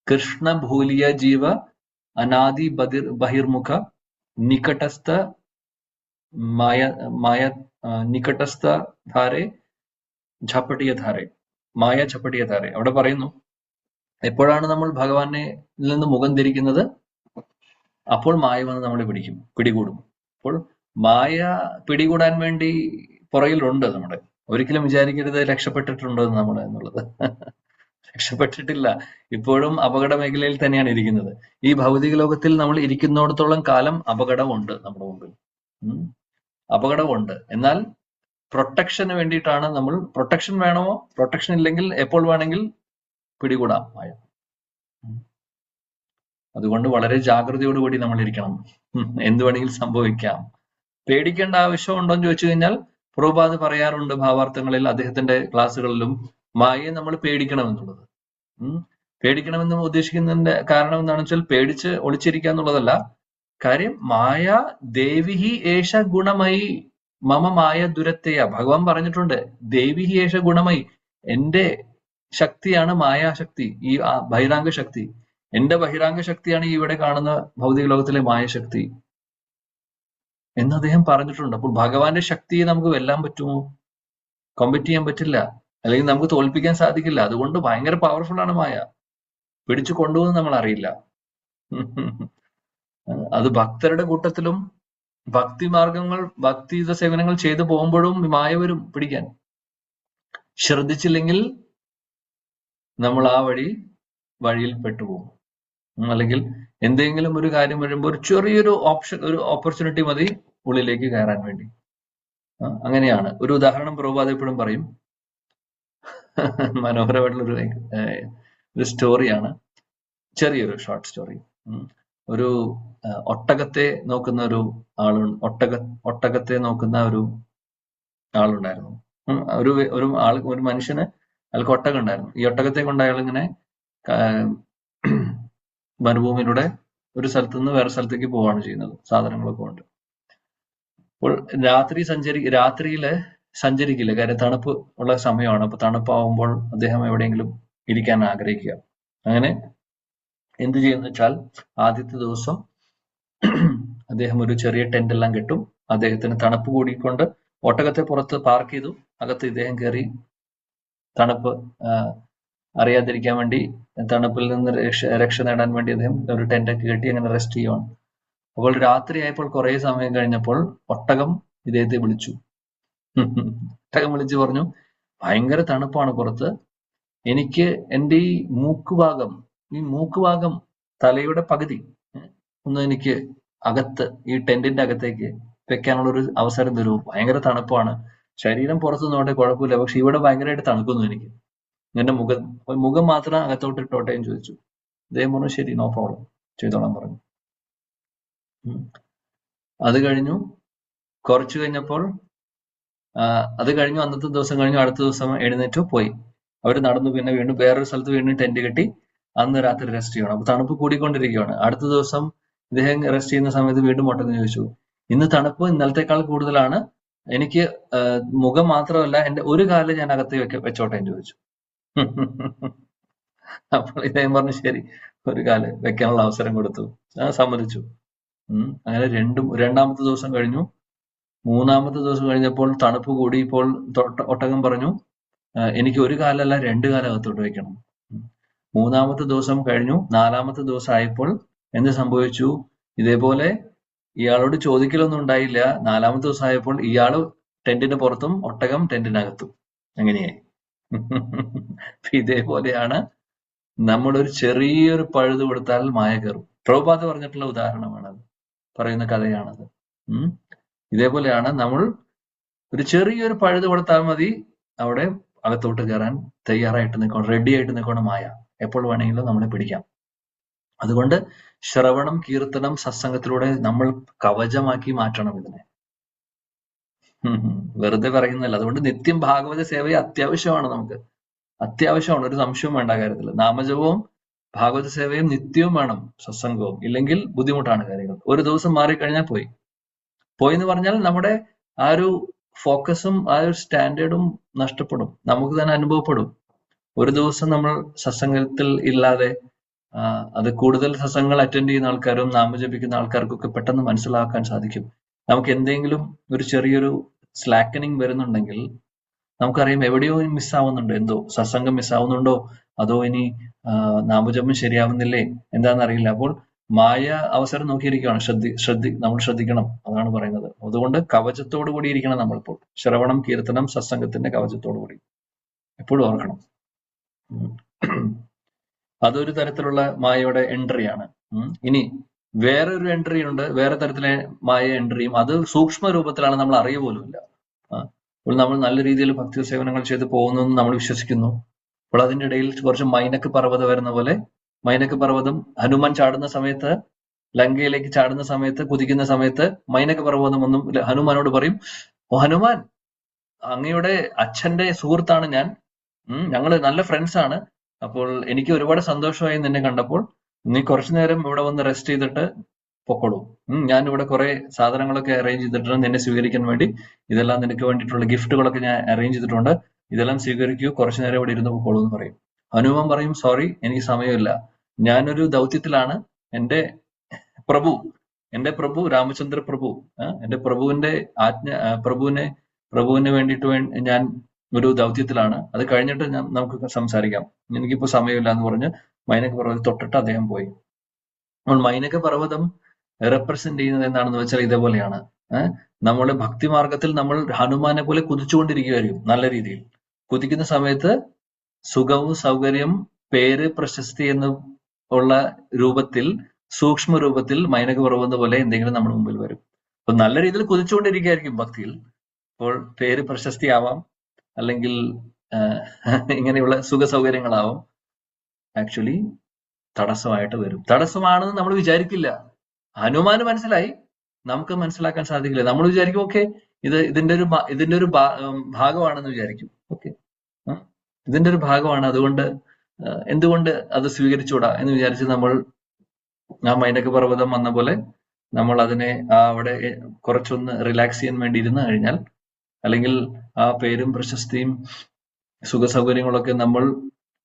കൃഷ്ണ ഭൂലിയ ജീവ അനാദി ബഹിർമുഖ നികടസ്ഥ മായ നികടസ്ഥ ധാരെ ഝപടിയ ധാരെ മായ ഝപടിയ ധാരെ. അവിടെ പറയുന്നു, എപ്പോഴാണ് നമ്മൾ ഭഗവാനെ നിന്ന് മുഖം തിരിക്കുന്നത്, അപ്പോൾ മായ വന്ന് നമ്മളെ പിടികൂടും. അപ്പോൾ മായ പിടികൂടാൻ വേണ്ടി പുറകിലുണ്ട് നമ്മുടെ. ഒരിക്കലും വിചാരിക്കരുത് രക്ഷപ്പെട്ടിട്ടുണ്ടോ നമ്മൾ എന്നുള്ളത്. രക്ഷപ്പെട്ടിട്ടില്ല. ഇപ്പോഴും അപകട മേഖലയിൽ തന്നെയാണ് ഇരിക്കുന്നത്. ഈ ഭൗതിക ലോകത്തിൽ നമ്മൾ ഇരിക്കുന്നിടത്തോളം കാലം അപകടമുണ്ട് നമ്മുടെ മുമ്പിൽ. അപകടമുണ്ട്. എന്നാൽ പ്രൊട്ടക്ഷന് വേണ്ടിയിട്ടാണ് നമ്മൾ. പ്രൊട്ടക്ഷൻ വേണമോ? പ്രൊട്ടക്ഷൻ ഇല്ലെങ്കിൽ എപ്പോൾ വേണമെങ്കിൽ പിടികൂടാം മായ. അതുകൊണ്ട് വളരെ ജാഗ്രതയോടുകൂടി നമ്മൾ ഇരിക്കണം. എന്ത് വേണമെങ്കിലും സംഭവിക്കാം. പേടിക്കേണ്ട ആവശ്യമുണ്ടോ എന്ന് ചോദിച്ചു കഴിഞ്ഞാൽ പ്രഭുപാദ് പറയാറുണ്ട് ഭാവാർത്ഥങ്ങളിൽ, അദ്ദേഹത്തിന്റെ ക്ലാസ്സുകളിലും, മായയെ നമ്മൾ പേടിക്കണം എന്നുള്ളത്. പേടിക്കണമെന്ന് ഉദ്ദേശിക്കുന്നതിന്റെ കാരണം എന്താണെന്ന് വെച്ചാൽ പേടിച്ച് ഒളിച്ചിരിക്കുക എന്നുള്ളതല്ല. കാര്യം മായ ദേവിഹി ഏഷ ഗുണമയി മമ മായ ദുരത്തെയ. ഭഗവാൻ പറഞ്ഞിട്ടുണ്ട്, ദേവിഹി ഏഷ ഗുണമയി, എന്റെ ശക്തിയാണ് മായാശക്തി, ഈ ബഹിരാംഗ ശക്തി. എന്റെ ബഹിരാംഗ ശക്തിയാണ് ഈ ഇവിടെ കാണുന്ന ഭൗതിക ലോകത്തിലെ മായശക്തി എന്ന് അദ്ദേഹം പറഞ്ഞിട്ടുണ്ട്. അപ്പോൾ ഭഗവാന്റെ ശക്തിയെ നമുക്ക് വെല്ലാൻ പറ്റുമോ? കോമ്പറ്റ് ചെയ്യാൻ പറ്റില്ല, അല്ലെങ്കിൽ നമുക്ക് തോൽപ്പിക്കാൻ സാധിക്കില്ല. അതുകൊണ്ട് ഭയങ്കര പവർഫുൾ ആണ് മായ. പിടിച്ചു കൊണ്ടുപോകുന്നത് നമ്മൾ അറിയില്ല. അത് ഭക്തരുടെ കൂട്ടത്തിലും ഭക്തിമാർഗങ്ങൾ ഭക്തിയുത സേവനങ്ങൾ ചെയ്തു പോകുമ്പോഴും മായ വരും പിടിക്കാൻ. ശ്രദ്ധിച്ചില്ലെങ്കിൽ നമ്മൾ ആ വഴിയിൽ പെട്ടുപോകും. അല്ലെങ്കിൽ എന്തെങ്കിലും ഒരു കാര്യം വരുമ്പോൾ ഒരു ചെറിയൊരു ഓപ്പർച്യൂണിറ്റി മതി ഉള്ളിലേക്ക് കയറാൻ വേണ്ടി. അങ്ങനെയാണ്. ഒരു ഉദാഹരണം പ്രഭുപാദ് എപ്പോഴും പറയും, മനോഹരമായിട്ടുള്ളൊരു സ്റ്റോറിയാണ്, ചെറിയൊരു ഷോർട്ട് സ്റ്റോറി. ഒരു ഒട്ടകത്തെ നോക്കുന്ന ഒരു ആളുണ്ടായിരുന്നു. ഒരു മനുഷ്യന് അയാൾക്ക് ഒട്ടകം ഉണ്ടായിരുന്നു. ഈ ഒട്ടകത്തെ കൊണ്ട് അയാൾ ഇങ്ങനെ വനഭൂമിയിലൂടെ ഒരു സ്ഥലത്ത് നിന്ന് വേറെ സ്ഥലത്തേക്ക് പോവാണ് ചെയ്യുന്നത്, സാധനങ്ങളൊക്കെ കൊണ്ട്. അപ്പോൾ രാത്രിയില് സഞ്ചരിക്കില്ല, കാര്യം തണുപ്പ് ഉള്ള സമയമാണ്. അപ്പൊ തണുപ്പാവുമ്പോൾ അദ്ദേഹം എവിടെയെങ്കിലും ഇരിക്കാൻ ആഗ്രഹിക്കുക. അങ്ങനെ എന്ത് ചെയ്യുന്ന വെച്ചാൽ ആദ്യത്തെ ദിവസം അദ്ദേഹം ഒരു ചെറിയ ടെന്റ് എല്ലാം കെട്ടും. അദ്ദേഹത്തിന് തണുപ്പ് കൂടിക്കൊണ്ട് ഒട്ടകത്തെ പുറത്ത് പാർക്ക് ചെയ്തു. അകത്ത് ഇദ്ദേഹം കയറി തണുപ്പ് അറിയാതിരിക്കാൻ വേണ്ടി, തണുപ്പിൽ നിന്ന് രക്ഷ നേടാൻ വേണ്ടി അദ്ദേഹം ഒരു ടെന്റൊക്കെ കെട്ടി അങ്ങനെ റെസ്റ്റ് ചെയ്യുവാണ്. അപ്പോൾ രാത്രിയായപ്പോൾ കുറെ സമയം കഴിഞ്ഞപ്പോൾ ഒട്ടകം ഇദ്ദേഹത്തെ വിളിച്ചു. ഒട്ടകം വിളിച്ചു പറഞ്ഞു, ഭയങ്കര തണുപ്പാണ് പുറത്ത്, എനിക്ക് എൻ്റെ ഈ മൂക്കുഭാഗം തലയുടെ പകുതി ഒന്ന് എനിക്ക് അകത്ത് ഈ ടെന്റിന്റെ അകത്തേക്ക് വെക്കാനുള്ള ഒരു അവസരം തരൂ, ഭയങ്കര തണുപ്പാണ്, ശരീരം പുറത്തു നിന്നോട്ടെ കുഴപ്പമില്ല, പക്ഷെ ഇവിടെ ഭയങ്കരമായിട്ട് തണുക്കുന്നു എനിക്ക്, എന്റെ മുഖം മാത്രം അകത്തോട്ട് ഇട്ടോട്ടെ എന്ന് ചോദിച്ചു. അദ്ദേഹം പറഞ്ഞു, ശരി, നോ പ്രോബ്ലം. ചെയ്തോളാൻ പറഞ്ഞു. അത് കഴിഞ്ഞു. കുറച്ചു കഴിഞ്ഞപ്പോൾ അത് കഴിഞ്ഞു. അന്നത്തെ ദിവസം കഴിഞ്ഞു. അടുത്ത ദിവസം എഴുന്നേറ്റു പോയി. അവർ നടന്നു. പിന്നെ വീണ്ടും വേറൊരു സ്ഥലത്ത് വീണ്ടും ടെന്റ് കെട്ടി അന്ന് രാത്രി റെസ്റ്റ് ചെയ്യണം. അപ്പൊ തണുപ്പ് കൂടിക്കൊണ്ടിരിക്കുകയാണ്. അടുത്ത ദിവസം ഇദ്ദേഹം റെസ്റ്റ് ചെയ്യുന്ന സമയത്ത് വീണ്ടും ഒട്ടകം ചോദിച്ചു, ഇന്ന് തണുപ്പ് ഇന്നലത്തേക്കാൾ കൂടുതലാണ്, എനിക്ക് മുഖം മാത്രമല്ല എന്റെ ഒരു കാല് ഞാൻ അകത്ത് വെച്ചോട്ടെ എന്ന് ചോദിച്ചു. അപ്പോൾ ഇദ്ദേഹം പറഞ്ഞു ശരി, ഒരു കാല് വെക്കാനുള്ള അവസരം കൊടുത്തു. സമ്മതിച്ചു. അങ്ങനെ രണ്ടാമത്തെ ദിവസം കഴിഞ്ഞു. മൂന്നാമത്തെ ദിവസം കഴിഞ്ഞപ്പോൾ തണുപ്പ് കൂടി. ഇപ്പോൾ ഒട്ടകം പറഞ്ഞു, എനിക്ക് ഒരു കാലല്ല 2 കാലം അകത്തോട്ട് വെക്കണം. മൂന്നാമത്തെ ദിവസം കഴിഞ്ഞു. നാലാമത്തെ ദിവസം ആയപ്പോൾ എന്ത് സംഭവിച്ചു? ഇതേപോലെ ഇയാളോട് ചോദിക്കലൊന്നും ഉണ്ടായില്ല. നാലാമത്തെ ദിവസം ആയപ്പോൾ ഇയാള് ടെന്റിന് പുറത്തും ഒട്ടകം ടെന്റിനകത്തും. അങ്ങനെയായി. ഇതേപോലെയാണ് നമ്മളൊരു ചെറിയൊരു പഴുത് കൊടുത്താൽ മായ കയറും. പ്രഭുപാദ് പറഞ്ഞിട്ടുള്ള ഉദാഹരണമാണത്, പറയുന്ന കഥയാണത്. ഇതേപോലെയാണ് നമ്മൾ ഒരു ചെറിയൊരു പഴുത് കൊടുത്താൽ മതി, അവിടെ അകത്തോട്ട് കയറാൻ തയ്യാറായിട്ട് നിൽക്കണം, റെഡി ആയിട്ട് നിൽക്കണം മായ. എപ്പോൾ വേണമെങ്കിലും നമ്മളെ പിടിക്കാം. അതുകൊണ്ട് ശ്രവണം, കീർത്തനം, സത്സംഗത്തിലൂടെ നമ്മൾ കവചമാക്കി മാറ്റണം ഇതിനെ. വെറുതെ പറയുന്നതല്ല. അതുകൊണ്ട് നിത്യം ഭാഗവത സേവ അത്യാവശ്യമാണ്. നമുക്ക് അത്യാവശ്യമാണ്, ഒരു സംശയവും വേണ്ട കാര്യത്തിൽ. നാമജപവും ഭാഗവത സേവയും നിത്യവും വേണം, സത്സംഗവും. ഇല്ലെങ്കിൽ ബുദ്ധിമുട്ടാണ് കാര്യങ്ങൾ. ഒരു ദിവസം മാറിക്കഴിഞ്ഞാൽ പോയി എന്ന് പറഞ്ഞാൽ നമ്മുടെ ആ ഒരു ഫോക്കസും ആ ഒരു സ്റ്റാൻഡേർഡും നഷ്ടപ്പെടും, നമുക്ക് തന്നെ അനുഭവപ്പെടും. ഒരു ദിവസം നമ്മൾ സത്സംഗത്തിൽ ഇല്ലാതെ അത് കൂടുതൽ സത്സംഗങ്ങൾ അറ്റൻഡ് ചെയ്യുന്ന ആൾക്കാരും നാമജപിക്കുന്ന ആൾക്കാർക്കൊക്കെ പെട്ടെന്ന് മനസ്സിലാക്കാൻ സാധിക്കും. നമുക്ക് എന്തെങ്കിലും ഒരു ചെറിയൊരു സ്ലാക്കനിങ് വരുന്നുണ്ടെങ്കിൽ നമുക്കറിയാം എവിടെയോ മിസ്സാവുന്നുണ്ട്, എന്തോ സത്സംഗം മിസ്സാവുന്നുണ്ടോ, അതോ ഇനി നാമജപം ശരിയാവുന്നില്ലേ, എന്താണെന്നറിയില്ല. അപ്പോൾ മായ അവസരം നോക്കിയിരിക്കുകയാണ്. നമ്മൾ ശ്രദ്ധിക്കണം, അതാണ് പറയുന്നത്. അതുകൊണ്ട് കവചത്തോടു കൂടി ഇരിക്കണം നമ്മളിപ്പോൾ. ശ്രവണം, കീർത്തനം, സത്സംഗത്തിന്റെ കവചത്തോടു കൂടി എപ്പോഴും ഓർക്കണം. അതൊരു തരത്തിലുള്ള മായയുടെ എൻട്രിയാണ്. ഇനി വേറൊരു എൻട്രി ഉണ്ട്, വേറെ തരത്തിലെ മായ എൻട്രിയും. അത് സൂക്ഷ്മ രൂപത്തിലാണ്, നമ്മൾ അറിയ പോലുമില്ല. അപ്പോൾ നമ്മൾ നല്ല രീതിയിൽ ഭക്തി സേവനങ്ങൾ ചെയ്ത് പോകുന്നു നമ്മൾ വിശ്വസിക്കുന്നു. അപ്പോൾ അതിൻ്റെ ഇടയിൽ കുറച്ച് മൈനക്ക് പർവ്വതം വരുന്ന പോലെ, മൈനക്ക് പർവ്വതം ഹനുമാൻ ചാടുന്ന സമയത്ത്, ലങ്കയിലേക്ക് ചാടുന്ന സമയത്ത്, കുതിക്കുന്ന സമയത്ത് മൈനക്ക് പർവ്വതം ഒന്നും ഹനുമാനോട് പറയും, ഓ ഹനുമാൻ, അങ്ങയുടെ അച്ഛന്റെ സുഹൃത്താണ് ഞാൻ, ഞങ്ങള് നല്ല ഫ്രണ്ട്സ് ആണ്. അപ്പോൾ എനിക്ക് ഒരുപാട് സന്തോഷമായി നിന്നെ കണ്ടപ്പോൾ. നീ കുറച്ചു നേരം ഇവിടെ വന്ന് റെസ്റ്റ് ചെയ്തിട്ട് പൊക്കോളൂ. ഞാൻ ഇവിടെ കുറെ സാധനങ്ങളൊക്കെ അറേഞ്ച് ചെയ്തിട്ടുണ്ട് നിന്നെ സ്വീകരിക്കാൻ വേണ്ടി. ഇതെല്ലാം നിനക്ക് വേണ്ടിയിട്ടുള്ള ഗിഫ്റ്റുകളൊക്കെ ഞാൻ അറേഞ്ച് ചെയ്തിട്ടുണ്ട്, ഇതെല്ലാം സ്വീകരിക്കൂ, കുറച്ചു നേരം ഇവിടെ ഇരുന്ന് പൊക്കോളൂ എന്ന് പറയും. ഹനുമാൻ പറയും, സോറി, എനിക്ക് സമയമില്ല, ഞാനൊരു ദൗത്യത്തിലാണ്. എന്റെ പ്രഭു രാമചന്ദ്ര പ്രഭു, എന്റെ പ്രഭുവിന്റെ ആജ്ഞ, പ്രഭുവിന് വേണ്ടിയിട്ട് ഞാൻ ഒരു ദൗത്യത്തിലാണ്, അത് കഴിഞ്ഞിട്ട് നമുക്ക് സംസാരിക്കാം, എനിക്കിപ്പോ സമയമില്ല എന്ന് പറഞ്ഞ് മൈനക പർവ്വതം തൊട്ടിട്ട് അദ്ദേഹം പോയി. അപ്പോൾ മൈനക പർവ്വതം റെപ്രസെന്റ് ചെയ്യുന്നത് എന്താണെന്ന് വെച്ചാൽ ഇതേപോലെയാണ്. നമ്മുടെ ഭക്തി മാർഗത്തിൽ നമ്മൾ ഹനുമാനെ പോലെ കുതിച്ചുകൊണ്ടിരിക്കുകയായിരിക്കും. നല്ല രീതിയിൽ കുതിക്കുന്ന സമയത്ത് സുഖവും സൗകര്യം, പേര്, പ്രശസ്തി എന്ന് ഉള്ള രൂപത്തിൽ, സൂക്ഷ്മ രൂപത്തിൽ മൈനക പർവ്വതം പോലെ എന്തെങ്കിലും നമ്മുടെ മുമ്പിൽ വരും. അപ്പൊ നല്ല രീതിയിൽ കുതിച്ചുകൊണ്ടിരിക്കുകയായിരിക്കും ഭക്തിയിൽ. അപ്പോൾ പേര്, പ്രശസ്തി ആവാം, അല്ലെങ്കിൽ ഇങ്ങനെയുള്ള സുഖ സൗകര്യങ്ങളാവും. ആക്ച്വലി തടസ്സമായിട്ട് വരും. തടസ്സമാണെന്ന് നമ്മൾ വിചാരിക്കില്ല. ഹനുമാന് മനസ്സിലായി, നമുക്ക് മനസ്സിലാക്കാൻ സാധിക്കില്ല. നമ്മൾ വിചാരിക്കും ഓക്കെ, ഇതിന്റെ ഒരു ഭാഗമാണെന്ന് വിചാരിക്കും. ഓക്കെ, ഇതിന്റെ ഒരു ഭാഗമാണ്, അതുകൊണ്ട് എന്തുകൊണ്ട് അത് സ്വീകരിച്ചുകൂടാ എന്ന് വിചാരിച്ച് നമ്മൾ ആ മൈനക പർവ്വതം വന്ന പോലെ നമ്മൾ അതിനെ അവിടെ കുറച്ചൊന്ന് റിലാക്സ് ചെയ്യാൻ വേണ്ടി ഇരുന്ന് കഴിഞ്ഞാൽ, അല്ലെങ്കിൽ ആ പേരും പ്രശസ്തിയും സുഖ സൗകര്യങ്ങളൊക്കെ നമ്മൾ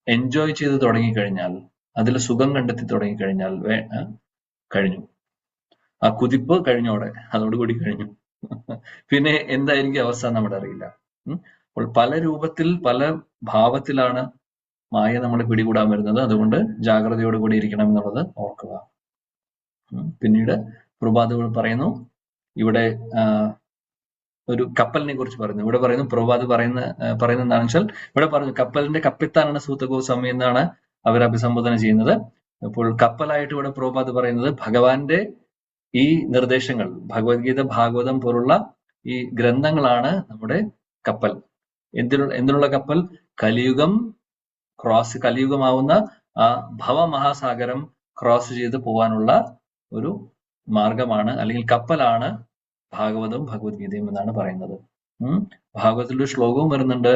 എൻജോയ് ചെയ്ത് തുടങ്ങിക്കഴിഞ്ഞാൽ, അതിൽ സുഖം കണ്ടെത്തി തുടങ്ങിക്കഴിഞ്ഞാൽ കഴിഞ്ഞു. ആ കുതിപ്പ് കഴിഞ്ഞോടെ, അതോടുകൂടി കഴിഞ്ഞു. പിന്നെ എന്തായിരിക്കും അവസ്ഥ നമ്മുടെ അറിയില്ല. അപ്പോൾ പല രൂപത്തിൽ, പല ഭാവത്തിലാണ് മായ നമ്മളെ പിടികൂടാൻ വരുന്നത്. അതുകൊണ്ട് ജാഗ്രതയോടുകൂടി ഇരിക്കണം എന്നുള്ളത് ഓർക്കുക. പിന്നീട് പ്രഭാത് പറയുന്നു, ഇവിടെ ഒരു കപ്പലിനെ കുറിച്ച് പറയുന്നു. ഇവിടെ പറയുന്നു, പ്രഭാത് പറയുന്ന എന്താണെന്ന് വെച്ചാൽ, ഇവിടെ പറഞ്ഞു കപ്പലിന്റെ കപ്പിത്താനാണ് സൂത ഗോസ്വാമി എന്നാണ് അവർ അഭിസംബോധന ചെയ്യുന്നത്. അപ്പോൾ കപ്പലായിട്ട് ഇവിടെ പ്രഭാത് പറയുന്നത് ഭഗവാന്റെ ഈ നിർദ്ദേശങ്ങൾ, ഭഗവത്ഗീത, ഭാഗവതം പോലുള്ള ഈ ഗ്രന്ഥങ്ങളാണ് നമ്മുടെ കപ്പൽ. എന്തിനുള്ള കപ്പൽ? കലിയുഗമാവുന്ന ആ ഭവമഹാസാഗരം ക്രോസ് ചെയ്ത് പോകാനുള്ള ഒരു മാർഗമാണ് അല്ലെങ്കിൽ കപ്പലാണ് ഭാഗവതവും ഭഗവത്ഗീതയും എന്നാണ് പറയുന്നത്. ഭാഗവതത്തിൽ ഒരു ശ്ലോകവും വരുന്നുണ്ട്.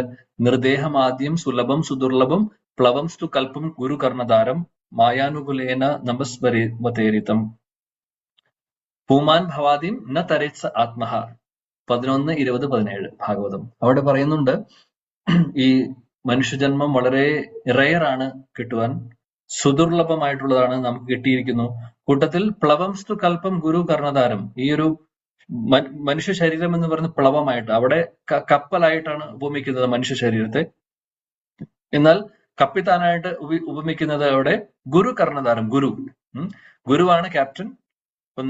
നിർദേഹമാദ്യം സുലഭം സുദുർലഭം പ്ലവം സ്തു കൽപ്പം ഗുരു കർണധാരം മായാനുകുലേന നമസ്വരേരിതം പൂമാൻ ഭവാദിം ന തരേത്സ ആത്മഹ 11, 20, 17 ഭാഗവതം. അവിടെ പറയുന്നുണ്ട് ഈ മനുഷ്യജന്മം വളരെ റെയർ ആണ് കിട്ടുവാൻ, സുദുർലഭമായിട്ടുള്ളതാണ് നമുക്ക് കിട്ടിയിരിക്കുന്നു. കൂട്ടത്തിൽ പ്ലവം സ്തു കൽപ്പം ഗുരു കർണധാരം, ഈ ഒരു മനുഷ്യ ശരീരം എന്ന് പറയുന്ന പ്ലവമായിട്ട്, അവിടെ കപ്പലായിട്ടാണ് ഉപമിക്കുന്നത് മനുഷ്യ ശരീരത്തെ. എന്നാൽ കപ്പിത്താനായിട്ട് ഉപമിക്കുന്നത് അവിടെ ഗുരു കർണധാരം, ഗുരുവാണ് ക്യാപ്റ്റൻ. അപ്പൊ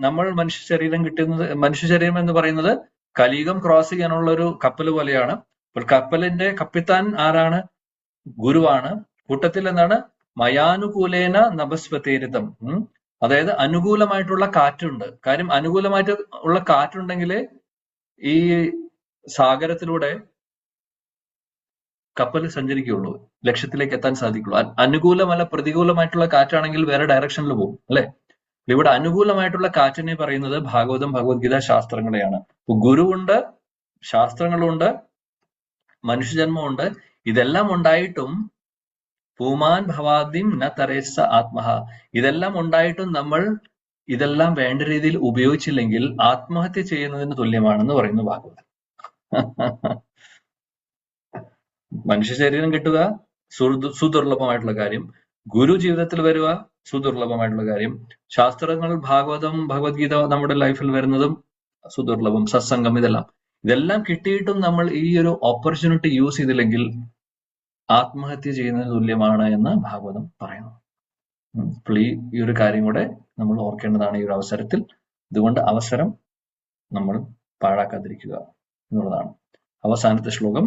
നമ്മൾ മനുഷ്യ ശരീരം കിട്ടുന്നത്, മനുഷ്യ ശരീരം എന്ന് പറയുന്നത് കലിയുഗം ക്രോസ് ചെയ്യാനുള്ള ഒരു കപ്പൽ പോലെയാണ്. അപ്പോൾ കപ്പലിന്റെ കപ്പിത്താൻ ആരാണ്? ഗുരുവാണ്. കൂട്ടത്തിൽ എന്താണ്? മയാനുകൂലേന നഭസ്വതേരിതം, അതായത് അനുകൂലമായിട്ടുള്ള കാറ്റുണ്ട്. കാര്യം അനുകൂലമായിട്ട് ഉള്ള കാറ്റുണ്ടെങ്കിലേ ഈ സാഗരത്തിലൂടെ കപ്പൽ സഞ്ചരിക്കുകയുള്ളൂ, ലക്ഷ്യത്തിലേക്ക് എത്താൻ സാധിക്കുള്ളൂ. അനുകൂലമല്ല പ്രതികൂലമായിട്ടുള്ള കാറ്റാണെങ്കിൽ വേറെ ഡയറക്ഷനിൽ പോകും, അല്ലെ? ഇവിടെ അനുകൂലമായിട്ടുള്ള കാറ്റിനെ പറയുന്നത് ഭാഗവതം ഭഗവത്ഗീത ശാസ്ത്രങ്ങളെയാണ്. ഗുരുവുണ്ട്, ശാസ്ത്രങ്ങളുണ്ട്, മനുഷ്യജന്മമുണ്ട്. ഇതെല്ലാം ഉണ്ടായിട്ടും പൂമാൻ ഭവാദിം ന തരേസ ആത്മഹ, ഇതെല്ലാം ഉണ്ടായിട്ടും നമ്മൾ ഇതെല്ലാം വേണ്ട രീതിയിൽ ഉപയോഗിച്ചില്ലെങ്കിൽ ആത്മഹത്യ ചെയ്യുന്നതിന് തുല്യമാണെന്ന് പറയുന്നു ഭാഗവതം. മനുഷ്യ ശരീരം കിട്ടുക സുദുർലഭമായിട്ടുള്ള കാര്യം, ഗുരു ജീവിതത്തിൽ വരിക സുദുർലഭമായിട്ടുള്ള കാര്യം, ശാസ്ത്രങ്ങൾ ഭാഗവതം ഭഗവത്ഗീത നമ്മുടെ ലൈഫിൽ വരുന്നതും സുദുർലഭം, സത്സംഗം, ഇതെല്ലാം കിട്ടിയിട്ടും നമ്മൾ ഈ ഒരു ഓപ്പർച്യൂണിറ്റി യൂസ് ചെയ്തില്ലെങ്കിൽ ആത്മഹത്യ ചെയ്യുന്നതിന് തുല്യമാണ് എന്ന് ഭാഗവതം പറയുന്നു. അപ്പോൾ ഈ ഒരു കാര്യം കൂടെ നമ്മൾ ഓർക്കേണ്ടതാണ് ഈ ഒരു അവസരത്തിൽ. ഇതുകൊണ്ട് അവസരം നമ്മൾ പാഴാക്കാതിരിക്കുക എന്നുള്ളതാണ്. അവസാനത്തെ ശ്ലോകം.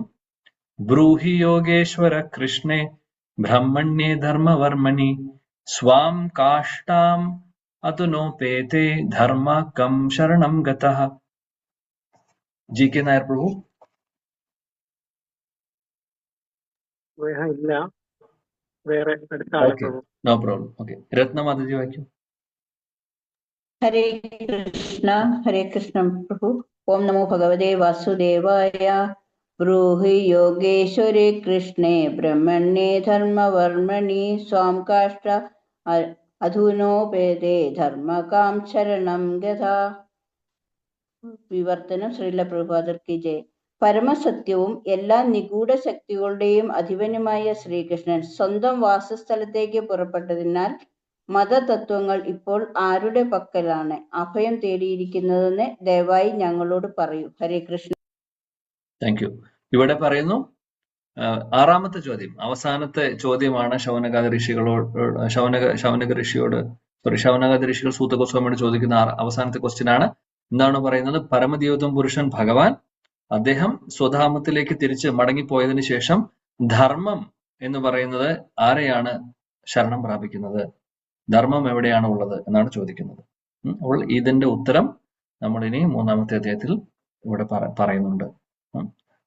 ബ്രൂഹി യോഗേശ്വര കൃഷ്ണേ ബ്രഹ്മണ്യേ ധർമ്മവർമ്മണി സ്വാം കാഷ്ടാം അതുനോപേതേ ധർമ്മ കം ശരണം ഗതഃ. ജി കെ നായർ പ്രഭു. ഇല്ല, വേറെ നോ പ്രോബ്ലം. ഓക്കെ, രത്നമാതാജി വായിക്കും. ഹരേ കൃഷ്ണ പ്രഭു. ഓം നമോ ഭഗവതേ വാസുദേവായ. ബ്രൂഹി യോഗേശ്വരേ കൃഷ്ണേ ബ്രഹ്മണ്യേ ധർമ്മവർമ്മണി സ്വാം കാഷ്ട അധുനോപേതേ ധർമ്മകാം ശരണം ഗതാ. വിവർത്തനം ശ്രീല പ്രഭുപാദർ കി ജയ്. പരമസത്യവും എല്ലാ നിഗൂഢ ശക്തികളുടെയും അധിപനുമായ ശ്രീകൃഷ്ണൻ സ്വന്തം വാസസ്ഥലത്തേക്ക് പുറപ്പെട്ടതിനാൽ മതതത്വങ്ങൾ ഇപ്പോൾ ആരുടെ പക്കലാണ് അഭയം തേടിയിരിക്കുന്നതെന്ന് ദയവായി ഞങ്ങളോട് പറയൂ. ഹരേ കൃഷ്ണ. Thank you. ഇവിടെ പറയുന്നു, ആറാമത്തെ ചോദ്യം, അവസാനത്തെ ചോദ്യമാണ് ശൗനകാദി ഋഷികൾ സൂതഗോസ്വാമിയോട് ചോദിക്കുന്ന അവസാനത്തെ ക്വസ്റ്റ്യൻ ആണ്. എന്താണ് പറയുന്നത്? പരമദേവത്വം പുരുഷൻ ഭഗവാൻ അദ്ദേഹം സ്വധാമത്തിലേക്ക് തിരിച്ച് മടങ്ങിപ്പോയതിനു ശേഷം ധർമ്മം എന്ന് പറയുന്നത് ആരെയാണ് ശരണം പ്രാപിക്കുന്നത്? ധർമ്മം എവിടെയാണ് ഉള്ളത് എന്നാണ് ചോദിക്കുന്നത്. അപ്പോൾ ഇതിന്റെ ഉത്തരം നമ്മൾ ഇനി 3-ാമത്തെ അധ്യായത്തിൽ ഇവിടെ പറയുന്നുണ്ട്.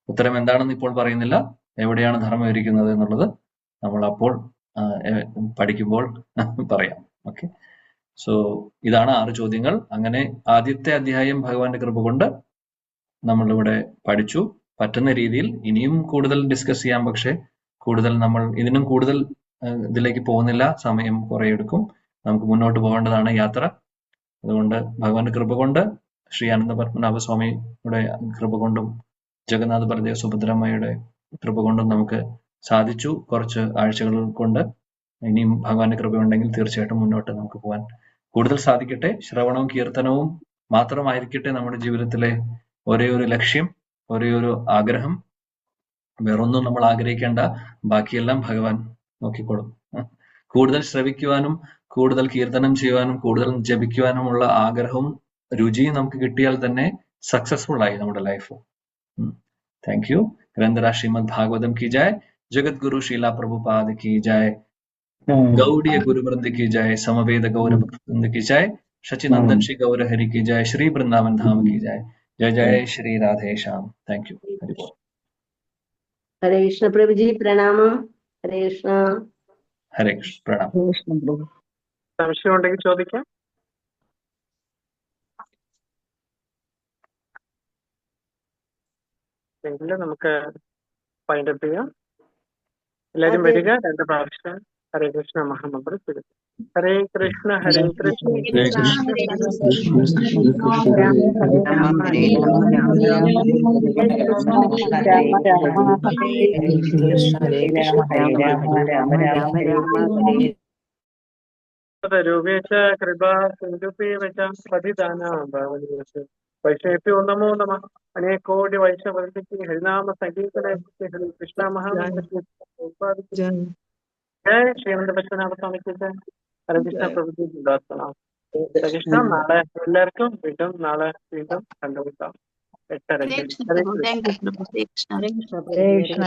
ഉത്തരം എന്താണെന്ന് ഇപ്പോൾ പറയുന്നില്ല. എവിടെയാണ് ധർമ്മം ഇരിക്കുന്നത് എന്നുള്ളത് നമ്മൾ അപ്പോൾ പഠിക്കുമ്പോൾ പറയാം. ഓക്കെ, സോ ഇതാണ് 6 ചോദ്യങ്ങൾ. അങ്ങനെ ആദ്യത്തെ അധ്യായം ഭഗവാന്റെ കൃപ കൊണ്ട് നമ്മളിവിടെ പഠിച്ചു. പറ്റുന്ന രീതിയിൽ ഇനിയും കൂടുതൽ ഡിസ്കസ് ചെയ്യാം, പക്ഷെ നമ്മൾ ഇതിനും കൂടുതൽ ഇതിലേക്ക് പോകുന്നില്ല, സമയം കുറെ എടുക്കും. നമുക്ക് മുന്നോട്ട് പോകേണ്ടതാണ് യാത്ര. അതുകൊണ്ട് ഭഗവാന്റെ കൃപ കൊണ്ട്, ശ്രീ അനന്ത പത്മനാഭ സ്വാമിയുടെ കൃപ കൊണ്ടും ജഗന്നാഥ ബലദേവ സുഭദ്രമ്മയുടെ കൃപ കൊണ്ടും നമുക്ക് സാധിച്ചു. കുറച്ച് ആഴ്ചകൾ കൊണ്ട് ഇനിയും ഭഗവാന്റെ കൃപയുണ്ടെങ്കിൽ തീർച്ചയായിട്ടും മുന്നോട്ട് നമുക്ക് പോകാൻ കൂടുതൽ സാധിക്കട്ടെ. ശ്രവണവും കീർത്തനവും മാത്രമായിരിക്കട്ടെ നമ്മുടെ ജീവിതത്തിലെ ഒരേ ഒരു ലക്ഷ്യം, ഒരേ ഒരു ആഗ്രഹം. വേറൊന്നും നമ്മൾ ആഗ്രഹിക്കേണ്ട, ബാക്കിയെല്ലാം ഭഗവാൻ നോക്കിക്കോളും. കൂടുതൽ ശ്രവിക്കുവാനും കൂടുതൽ കീർത്തനം ചെയ്യുവാനും കൂടുതൽ ജപിക്കുവാനുമുള്ള ആഗ്രഹവും രുചിയും നമുക്ക് കിട്ടിയാൽ തന്നെ സക്സസ്ഫുൾ ആയി നമ്മുടെ ലൈഫ്. Thank you. ഗ്രന്ഥരാജ് ശ്രീമദ് ഭാഗവതം की जय. जगत गुरु शीला प्रभुपाद की जय. गौड़ीय गुरु वृंद की जय. समवेद गौर वृंद की जय. सचिनंदन श्री गौर हरि की जय. श्री वृंदावन धाम की जय. जय जय श्री राधे श्याम. Thank you. हरि बोल. हरे कृष्ण प्रभु जी, प्रणाम. हरे कृष्ण. हरे कृष्ण, प्रणाम. कृष्ण प्रभु. സംശയം ഉണ്ടെങ്കിൽ ചോദിക്കാം. എങ്കിൽ നമുക്ക് ഫൈൻഡ് അപ്പ് ചെയ്യാം. എല്ലാവരും അതെ. വരിക. 2 പ്രാവശ്യം ഹരേ കൃഷ്ണ മഹാമന്ത്രം ചൊല്ലുക. ഹരേ കൃഷ്ണ ഹരേ കൃഷ്ണ ഹരേ കൃഷ്ണ രാമ ഹരേ രാമ രൂപേശ കൃപാ സിന്ധുപേവച പതിദാനാം ഭാവനീയസ് വൈഷ്ണേഭ്യോ നമോ നമഃ. അനേകോടി വൈഷ്ണവർക്ക് ഹരിനാമ സംഗീതന ഹരേ കൃഷ്ണ മഹാമന്ത്രം. ജയ ശ്രീമന്ത പശ്വനാഭ സ്വാമിക്ക് ജയ. ഹരകൃഷ്ണ പ്രഭു ദാസനാം. ഹരകൃഷ്ണ. നാളെ എല്ലാവർക്കും നാളെ വീണ്ടും കണ്ടുമുട്ടാം 8:30. ഹരേ കൃഷ്ണ. ഹരേ കൃഷ്ണ.